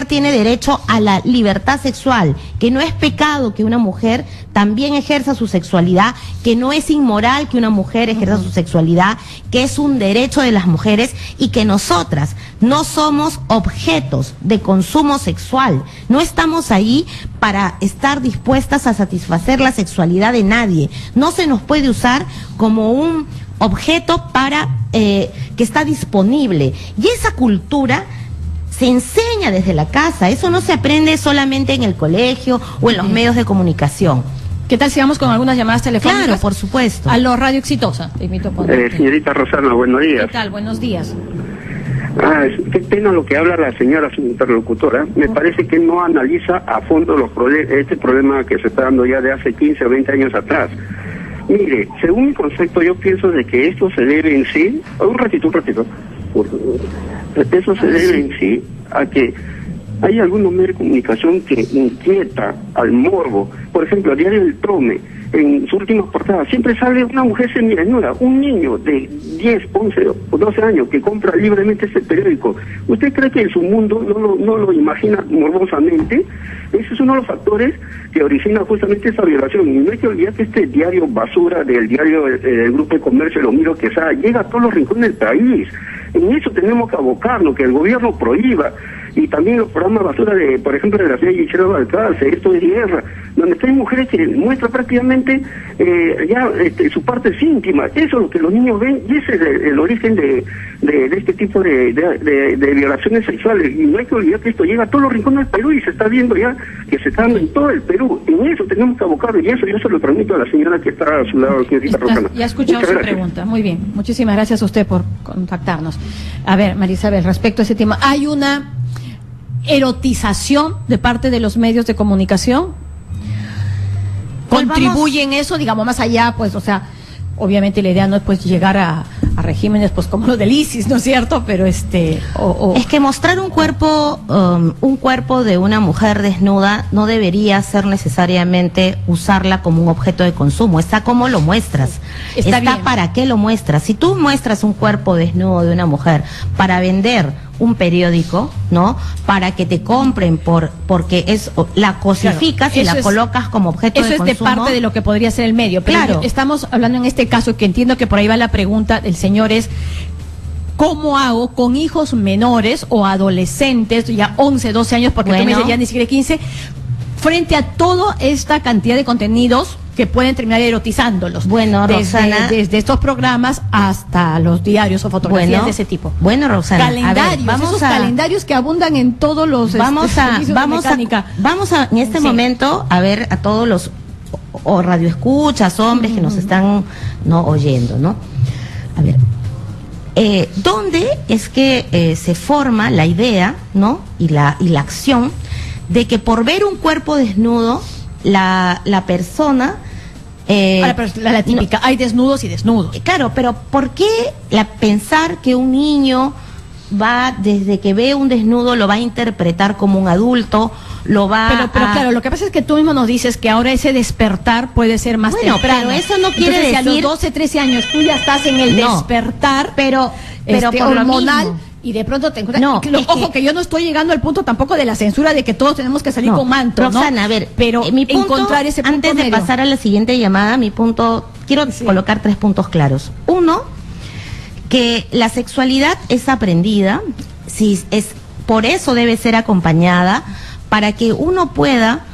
tiene derecho a la libertad sexual, que no es pecado que una mujer también ejerza su sexualidad, que no es inmoral que una mujer ejerza su sexualidad, que es un derecho de las mujeres y que nosotras no somos objetos de consumo sexual. No estamos ahí para estar dispuestas a satisfacer la sexualidad de nadie. No se nos puede usar como un objeto para que está disponible. Y esa cultura se enseña desde la casa, eso no se aprende solamente en el colegio o en los medios de comunicación. ¿Qué tal si vamos con algunas llamadas telefónicas? Claro, por supuesto. A lo Radio Exitosa. Te invito a señorita Rosana, buenos días. ¿Qué tal? Buenos días. Qué pena lo que habla la señora, su interlocutora. Me parece que no analiza a fondo este problema que se está dando ya de hace 15 o 20 años atrás. Mire, según mi concepto, yo pienso de que esto se debe en sí... Un ratito. Eso se debe en sí a que hay algunos medios de comunicación que inquieta al morbo. Por ejemplo, el diario El Trome, en su última portada, siempre sale una mujer semidesnuda, un niño de 10, 11 o 12 años que compra libremente ese periódico. ¿Usted cree que en su mundo no lo imagina morbosamente? Ese es uno de los factores que origina justamente esa violación. Y no hay que olvidar que este diario basura del diario del Grupo de Comercio, Lo Miro Quesada, llega a todos los rincones del país. En eso tenemos que abocarnos, que el gobierno prohíba. Y también los programas basura de, por ejemplo, de la señora Gisela Balcarce, Esto es Guerra, donde hay mujeres que muestran prácticamente su parte íntima. Eso es lo que los niños ven y ese es el origen de este tipo de violaciones sexuales. Y no hay que olvidar que esto llega a todos los rincones del Perú y se está viendo ya que se está dando en todo el Perú. En eso tenemos que abocarnos y eso yo se lo transmito a la señora que está a su lado, señorita Rosana. Ya escuchamos su pregunta. Muy bien. Muchísimas gracias a usted por contactarnos. A ver, Marisabel, respecto a ese tema, ¿hay una erotización de parte de los medios de comunicación? ¿Contribuyen eso, digamos, más allá, pues, o sea, obviamente la idea no es pues llegar a regímenes pues como los del ISIS, ¿no es cierto? Pero es que mostrar un cuerpo de una mujer desnuda no debería ser necesariamente usarla como un objeto de consumo. Está como lo muestras, está para qué lo muestras. Si tú muestras un cuerpo desnudo de una mujer para vender un periódico, ¿no? Para que te compren porque la cosificas, claro, y la colocas como objeto de consumo. Eso es de parte de lo que podría ser el medio. Pero claro, estamos hablando en este caso, que entiendo que por ahí va la pregunta del señor, es ¿cómo hago con hijos menores o adolescentes, ya 11, 12 años, porque tú me dices ya ni siquiera 15, frente a toda esta cantidad de contenidos que pueden terminar erotizándolos? Bueno, Rosana, desde estos programas hasta los diarios o fotografías de ese tipo. Bueno, Rosana, calendarios, calendarios que abundan en todos los vamos a en este momento a ver a todos los radioescuchas, hombres que nos están oyendo, ¿no? A ver, ¿dónde es que se forma la idea, ¿no? y la acción de que por ver un cuerpo desnudo la persona la típica, hay desnudos y desnudos? Claro, pero ¿por qué pensar que un niño desde que ve un desnudo, lo va a interpretar como un adulto, lo va pero claro, lo que pasa es que tú mismo nos dices que ahora ese despertar puede ser más temprano. Pero eso no quiere decir... Si a los 12, 13 años tú ya estás en el despertar, pero por hormonal, lo mismo. y de pronto te encuentras... Ojo, que yo no estoy llegando al punto tampoco de la censura de que todos tenemos que salir con manto, Roxana, ¿no? a ver, pero mi punto, encontrar ese punto antes de medio. pasar a la siguiente llamada, mi punto, quiero colocar 3 puntos claros. Uno, que la sexualidad es aprendida, por eso debe ser acompañada, para que uno pueda...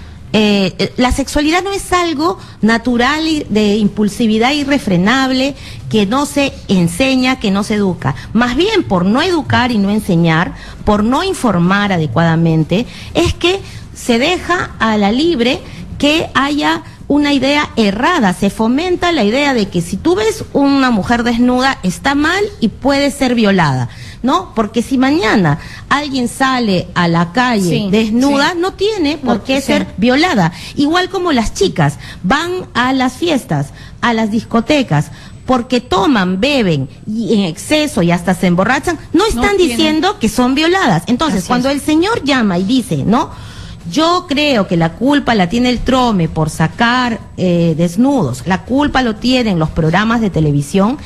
la sexualidad no es algo natural y de impulsividad irrefrenable que no se enseña, que no se educa. Más bien, por no educar y no enseñar, por no informar adecuadamente, es que se deja a la libre que haya una idea errada. Se fomenta la idea de que si tú ves una mujer desnuda está mal y puede ser violada, ¿no? Porque si mañana alguien sale a la calle desnuda, no tiene por qué ser violada. Igual como las chicas van a las fiestas, a las discotecas, porque toman, beben y en exceso y hasta se emborrachan, no están diciendo que son violadas. Entonces, cuando el señor llama y dice, ¿no?, yo creo que la culpa la tiene el Trome por sacar desnudos, la culpa lo tienen los programas de televisión,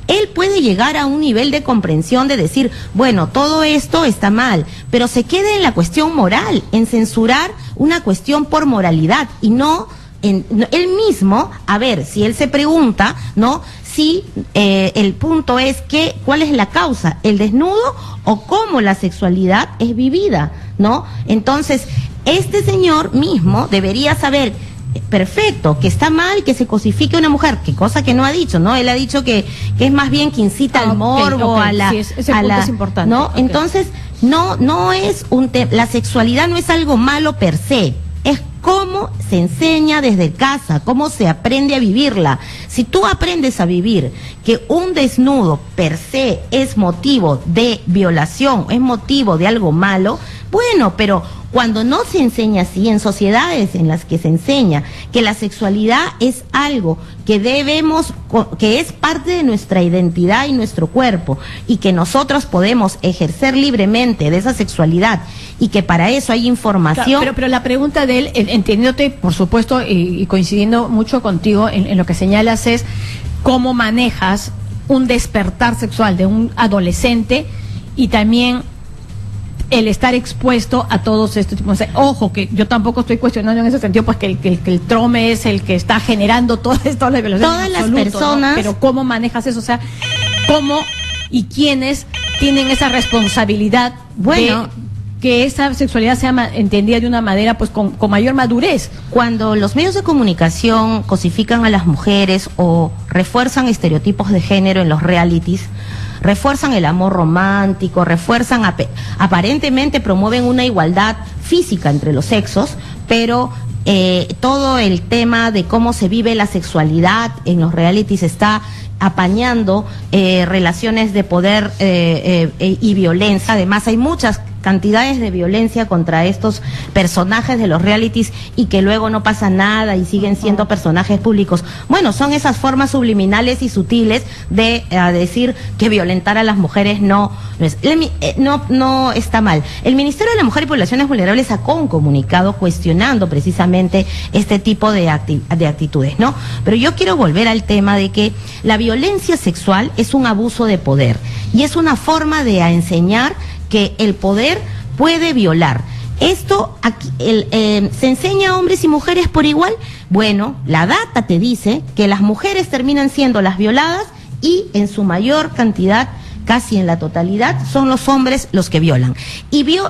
él puede llegar a un nivel de comprensión de decir, bueno, todo esto está mal, pero se queda en la cuestión moral, en censurar una cuestión por moralidad y no él mismo, a ver, si él se pregunta, ¿no?, si el punto es ¿cuál es la causa? ¿El desnudo o cómo la sexualidad es vivida? ¿No? Entonces, este señor mismo debería saber, perfecto, que está mal que se cosifique a una mujer, que cosa que no ha dicho, ¿no? Él ha dicho que es más bien que incita al morbo, a la... Sí, ese punto es importante. ¿no? Entonces, no es la sexualidad no es algo malo per se, es cómo se enseña desde casa, cómo se aprende a vivirla. Si tú aprendes a vivir que un desnudo per se es motivo de violación, es motivo de algo malo, bueno, pero cuando no se enseña así, en sociedades en las que se enseña que la sexualidad es algo que que es parte de nuestra identidad y nuestro cuerpo, y que nosotros podemos ejercer libremente de esa sexualidad, y que para eso hay información. Claro, pero la pregunta de él, entendiéndote, por supuesto, y coincidiendo mucho contigo en lo que señalas, es cómo manejas un despertar sexual de un adolescente y también el estar expuesto a todos estos tipos. Ojo, que yo tampoco estoy cuestionando en ese sentido, pues que el Trome es el que está generando todo esto, la violación. Todas las personas, ¿no? Pero cómo manejas eso, o sea, cómo y quiénes tienen esa responsabilidad de que esa sexualidad sea entendida de una manera pues con mayor madurez. Cuando los medios de comunicación cosifican a las mujeres o refuerzan estereotipos de género en los realities, refuerzan el amor romántico, refuerzan, aparentemente promueven una igualdad física entre los sexos, pero todo el tema de cómo se vive la sexualidad en los realities está apañando relaciones de poder y violencia. Además, hay muchas cantidades de violencia contra estos personajes de los realities y que luego no pasa nada y siguen siendo personajes públicos. Bueno, son esas formas subliminales y sutiles de decir que violentar a las mujeres no está mal. El Ministerio de la Mujer y Poblaciones Vulnerables sacó un comunicado cuestionando precisamente este tipo de actitudes, ¿no? Pero yo quiero volver al tema de que la violencia sexual es un abuso de poder y es una forma de enseñar que el poder puede violar. Esto aquí, se enseña a hombres y mujeres por igual. Bueno, la data te dice que las mujeres terminan siendo las violadas y en su mayor cantidad, casi en la totalidad, son los hombres los que violan.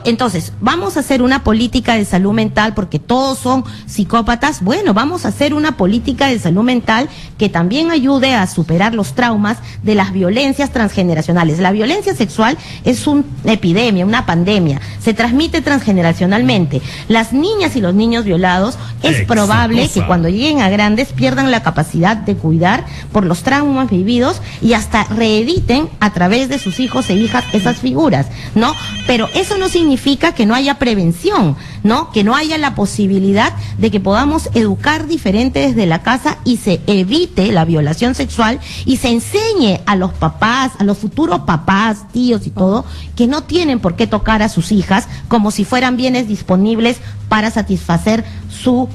Entonces, vamos a hacer una política de salud mental porque todos son psicópatas. Bueno, vamos a hacer una política de salud mental que también ayude a superar los traumas de las violencias transgeneracionales. La violencia sexual es una epidemia, una pandemia. Se transmite transgeneracionalmente. Las niñas y los niños violados es probable que cuando lleguen a grandes pierdan la capacidad de cuidar por los traumas vividos y hasta reediten a través través de sus hijos e hijas esas figuras, ¿no? Pero eso no significa que no haya prevención, ¿no? Que no haya la posibilidad de que podamos educar diferente desde la casa y se evite la violación sexual y se enseñe a los papás, a los futuros papás, tíos y todo, que no tienen por qué tocar a sus hijas como si fueran bienes disponibles para satisfacer su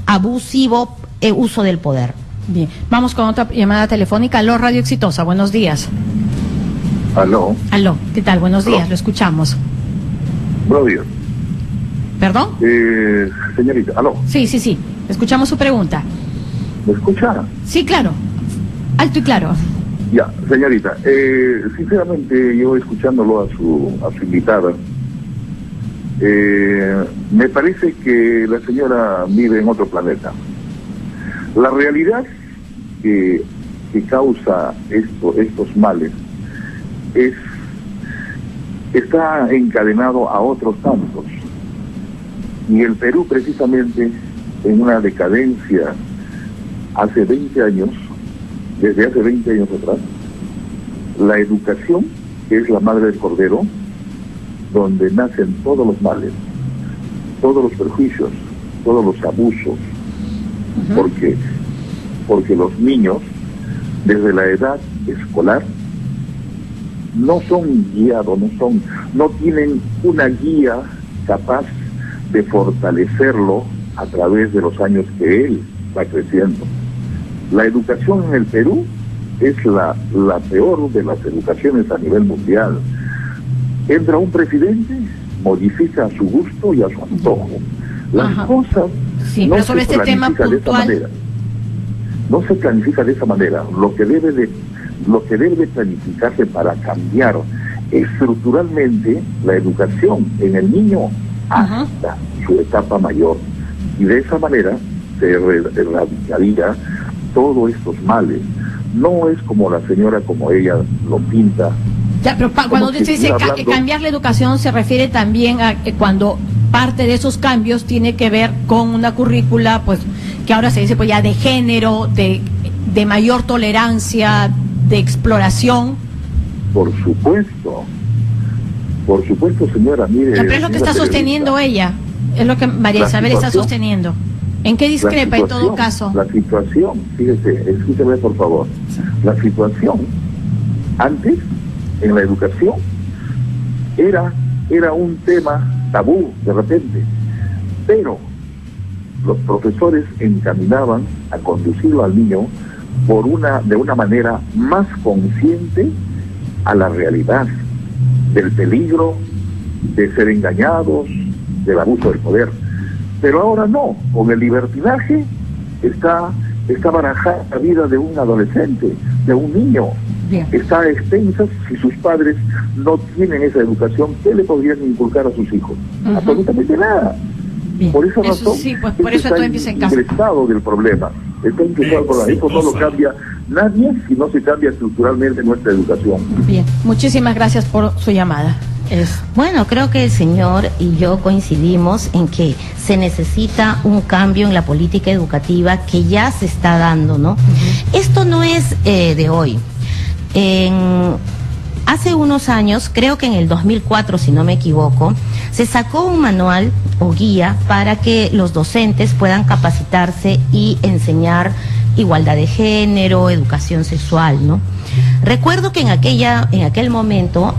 abusivo uso del poder. Bien, vamos con otra llamada telefónica. Aló, Radio Exitosa, buenos días. Aló. Aló, ¿qué tal? Buenos días, Aló. Lo escuchamos. Buenos días. ¿Perdón? Señorita, aló. Sí, escuchamos su pregunta. ¿Me escucha? Sí, claro, alto y claro. Ya, señorita, sinceramente yo escuchándolo a su invitada, me parece que la señora vive en otro planeta. La realidad que causa estos males está encadenado a otros tantos. Y el Perú precisamente en una decadencia hace 20 años, desde hace 20 años atrás, la educación, que es la madre del cordero, donde nacen todos los males, todos los perjuicios, todos los abusos, porque los niños desde la edad escolar no son guiados, no tienen una guía capaz de fortalecerlo a través de los años que él va creciendo. La educación en el Perú es la peor de las educaciones a nivel mundial. Entra un presidente, modifica a su gusto y a su antojo. Las cosas no pero sobre se este tema planifican de esa puntual. manera. No se planifica de esa manera. Lo que debe de planificarse para cambiar estructuralmente la educación en el niño hasta su etapa mayor. Y de esa manera se erradicaría todos estos males. No es como la señora, como ella lo pinta. Ya, pero cuando usted dice cambiar la educación, se refiere también a cuando parte de esos cambios tiene que ver con una currícula, pues, que ahora se dice pues ya de género, de mayor tolerancia, de exploración. Por supuesto, señora, mire. Pero es lo que está sosteniendo ella, es lo que María Isabel está sosteniendo. ¿En qué discrepa en todo caso? La situación, fíjese, escúcheme por favor. La situación antes en la educación era un tema tabú de repente, pero los profesores encaminaban a conducirlo al niño de una manera más consciente a la realidad del peligro de ser engañados, del abuso del poder. Pero ahora no, con el libertinaje está barajada la vida de un adolescente, de un niño. Bien. Está a expensas si sus padres no tienen esa educación. ¿Qué le podrían inculcar a sus hijos? Absolutamente nada. Bien. Por esa razón, sí, pues por eso todo empieza en casa. ingresado del problema. Está ingresado por ahí. Eso no lo cambia nadie si no se cambia estructuralmente nuestra educación. Bien, muchísimas gracias por su llamada. Bueno, creo que el señor y yo coincidimos en que se necesita un cambio en la política educativa que ya se está dando, ¿no? Esto no es de hoy. Hace unos años, creo que en el 2004, si no me equivoco, se sacó un manual o guía para que los docentes puedan capacitarse y enseñar igualdad de género, educación sexual, ¿no? Recuerdo que en aquel momento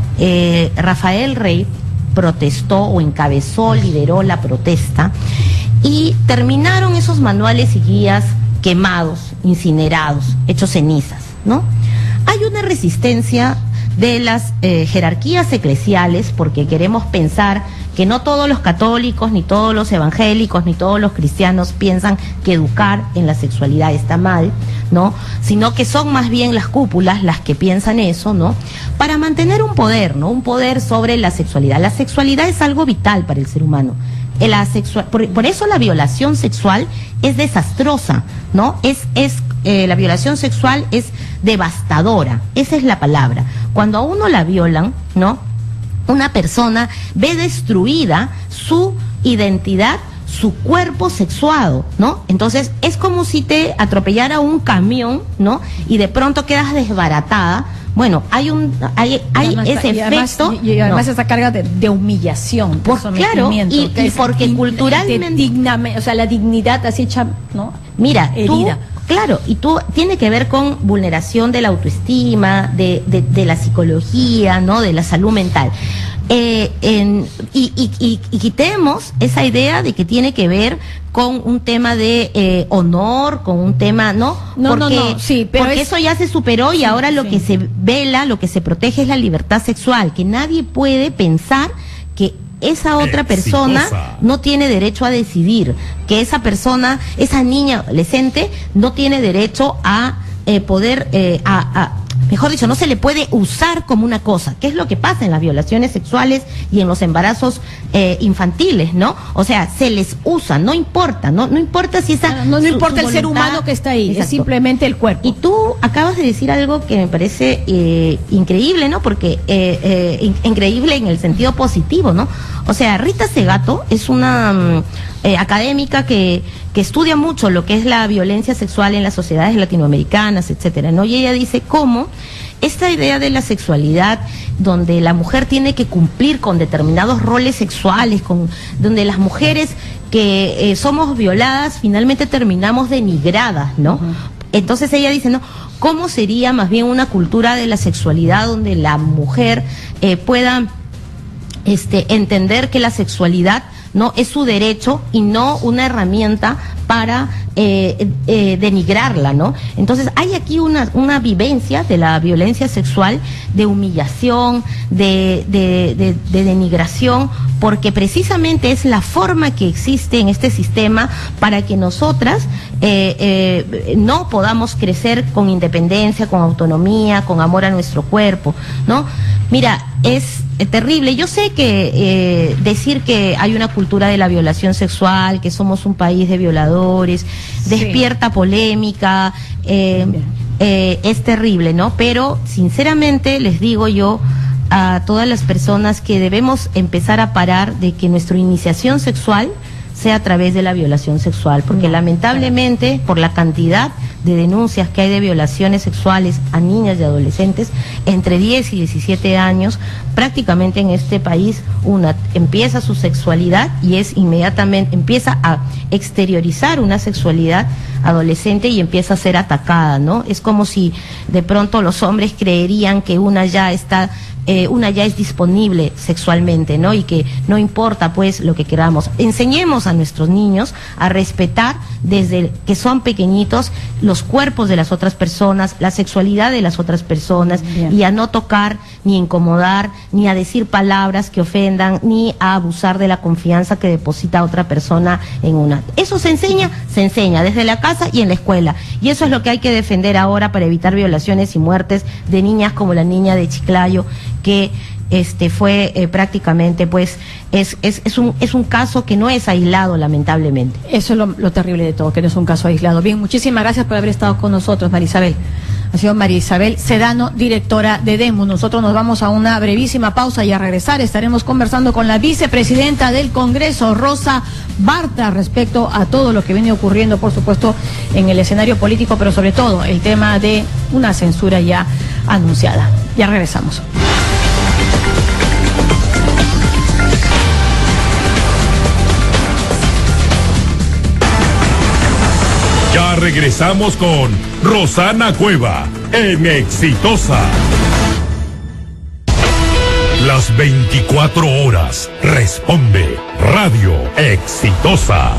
Rafael Rey protestó o encabezó, lideró la protesta y terminaron esos manuales y guías quemados, incinerados, hechos cenizas, ¿no? Hay una resistencia de las jerarquías eclesiales porque queremos pensar que no todos los católicos, ni todos los evangélicos, ni todos los cristianos piensan que educar en la sexualidad está mal, ¿no? Sino que son más bien las cúpulas las que piensan eso, ¿no? Para mantener un poder, ¿no? Un poder sobre la sexualidad. La sexualidad es algo vital para el ser humano. Por eso la violación sexual es desastrosa, ¿no? La violación sexual es devastadora, esa es la palabra. Cuando a uno la violan, ¿no? Una persona ve destruida su identidad, su cuerpo sexuado, ¿no? Entonces es como si te atropellara un camión, ¿no? Y de pronto quedas desbaratada. Bueno, hay ese efecto. Y además esa carga de humillación, claro, y porque culturalmente, o sea, la dignidad así hecha, ¿no? Mira, herida. Claro, y tú tiene que ver con vulneración de la autoestima, de la psicología, ¿no? De la salud mental. Y quitemos esa idea de que tiene que ver con un tema de honor, con un tema, ¿no? Sí, pero porque eso ya se superó y ahora lo que se vela, lo que se protege es la libertad sexual, que nadie puede pensar que esa otra persona no tiene derecho a decidir, que esa persona, esa niña adolescente no tiene derecho a poder, mejor dicho, no se le puede usar como una cosa, que es lo que pasa en las violaciones sexuales y en los embarazos infantiles, ¿no? O sea, se les usa, no importa, no importa si esa... No importa el ser humano que está ahí, exacto, es simplemente el cuerpo. Y tú acabas de decir algo que me parece increíble, ¿no? Porque increíble en el sentido positivo, ¿no? O sea, Rita Segato es una académica que estudia mucho lo que es la violencia sexual en las sociedades latinoamericanas, etcétera, ¿no? Y ella dice cómo esta idea de la sexualidad, donde la mujer tiene que cumplir con determinados roles sexuales, donde las mujeres que somos violadas finalmente terminamos denigradas, ¿no? Uh-huh. Entonces ella dice, ¿no? ¿Cómo sería más bien una cultura de la sexualidad donde la mujer pueda entender que la sexualidad no es su derecho y no una herramienta para denigrarla, ¿no? Entonces hay aquí una vivencia de la violencia sexual, de humillación, de denigración, porque precisamente es la forma que existe en este sistema para que nosotras no podamos crecer con independencia, con autonomía, con amor a nuestro cuerpo, ¿no? Mira, es terrible. Yo sé que decir que hay una cultura de la violación sexual, que somos un país de violadores, despierta polémica, es terrible, ¿no? Pero sinceramente les digo yo a todas las personas que debemos empezar a parar de que nuestra iniciación sexual sea a través de la violación sexual, porque lamentablemente por la cantidad de denuncias que hay de violaciones sexuales a niñas y adolescentes entre 10 y 17 años, prácticamente en este país una empieza su sexualidad y es inmediatamente, empieza a exteriorizar una sexualidad adolescente y empieza a ser atacada, ¿no? Es como si de pronto los hombres creerían que una ya es disponible sexualmente, ¿no? Y que no importa pues lo que queramos. Enseñemos a nuestros niños a respetar desde que son pequeñitos los cuerpos de las otras personas, la sexualidad de las otras personas. Bien. Y a no tocar, ni incomodar, ni a decir palabras que ofendan, ni a abusar de la confianza que deposita otra persona en una. Eso se enseña desde la casa y en la escuela. Y eso es lo que hay que defender ahora para evitar violaciones y muertes de niñas como la niña de Chiclayo, que fue prácticamente pues es un caso que no es aislado, lamentablemente. Eso es lo terrible de todo, que no es un caso aislado. Bien, muchísimas gracias por haber estado con nosotros, María Isabel. Ha sido María Isabel Sedano, directora de DEMUS. Nosotros nos vamos a una brevísima pausa y a regresar estaremos conversando con la vicepresidenta del Congreso, Rosa Bartra, respecto a todo lo que viene ocurriendo, por supuesto, en el escenario político, pero sobre todo el tema de una censura ya anunciada. Ya regresamos. Ya regresamos con Rosana Cueva en Exitosa. Las 24 horas responde Radio Exitosa.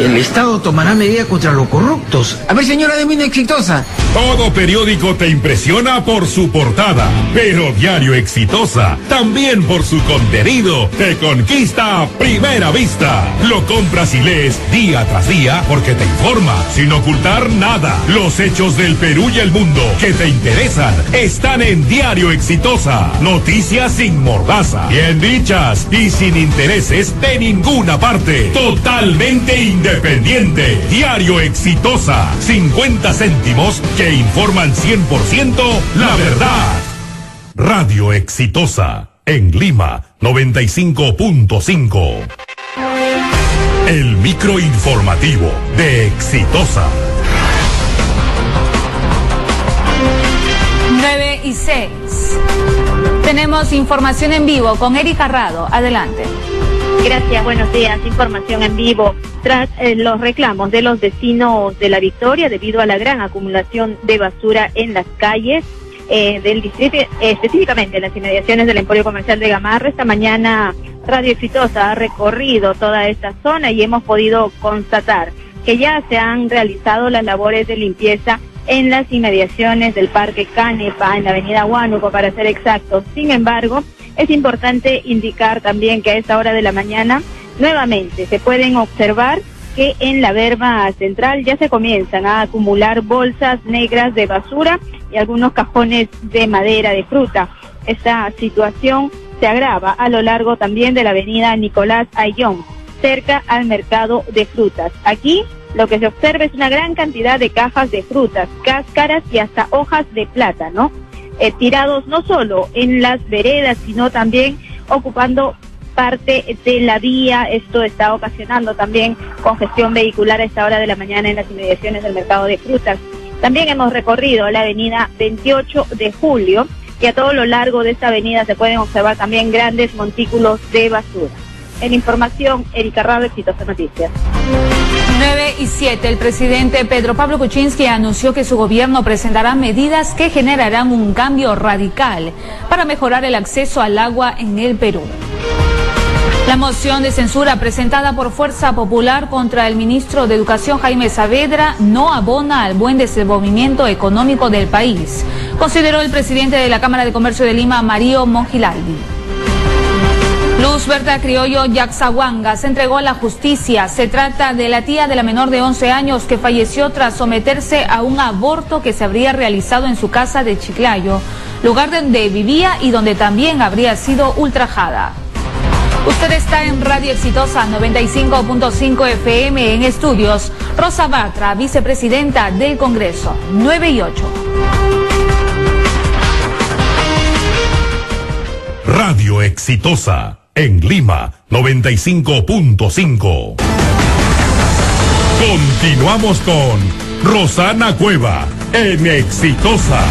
El Estado tomará medidas contra los corruptos. A ver, señora, deme una Exitosa. Todo periódico te impresiona por su portada, pero Diario Exitosa también por su contenido te conquista a primera vista. Lo compras y lees día tras día porque te informa sin ocultar nada. Los hechos del Perú y el mundo que te interesan están en Diario Exitosa. Noticias sin mordaza, bien dichas y sin intereses de ninguna parte. Totalmente independiente. Diario Exitosa. 50 céntimos que informan 100% la verdad. Radio Exitosa. En Lima, 95.5. El microinformativo de Exitosa. 9:06. Tenemos información en vivo con Erika Rado. Adelante. Gracias, buenos días. Información en vivo. Tras los reclamos de los vecinos de La Victoria debido a la gran acumulación de basura en las calles del distrito, específicamente en las inmediaciones del Emporio Comercial de Gamarra, esta mañana Radio Exitosa ha recorrido toda esta zona y hemos podido constatar que ya se han realizado las labores de limpieza en las inmediaciones del Parque Canepa, en la avenida Huánuco, para ser exactos. Sin embargo, es importante indicar también que a esta hora de la mañana, nuevamente, se pueden observar que en la verba central ya se comienzan a acumular bolsas negras de basura y algunos cajones de madera de fruta. Esta situación se agrava a lo largo también de la avenida Nicolás Ayllón, cerca al mercado de frutas. Aquí lo que se observa es una gran cantidad de cajas de frutas, cáscaras y hasta hojas de plátano, tirados no solo en las veredas, sino también ocupando parte de la vía. Esto está ocasionando también congestión vehicular a esta hora de la mañana en las inmediaciones del mercado de frutas. También hemos recorrido la avenida 28 de Julio, y a todo lo largo de esta avenida se pueden observar también grandes montículos de basura. En información, Erika Rado, Exitosa Noticias. 9:07. El presidente Pedro Pablo Kuczynski anunció que su gobierno presentará medidas que generarán un cambio radical para mejorar el acceso al agua en el Perú. La moción de censura presentada por Fuerza Popular contra el ministro de Educación Jaime Saavedra no abona al buen desenvolvimiento económico del país, consideró el presidente de la Cámara de Comercio de Lima, Mario Mongilaldi. Luz Berta Criollo Yaxahuanga se entregó a la justicia. Se trata de la tía de la menor de 11 años que falleció tras someterse a un aborto que se habría realizado en su casa de Chiclayo, lugar donde vivía y donde también habría sido ultrajada. Usted está en Radio Exitosa 95.5 FM en estudios. Rosa Bartra, vicepresidenta del Congreso. 9:08. Radio Exitosa en Lima 95.5. Continuamos con Rosana Cueva en Exitosa.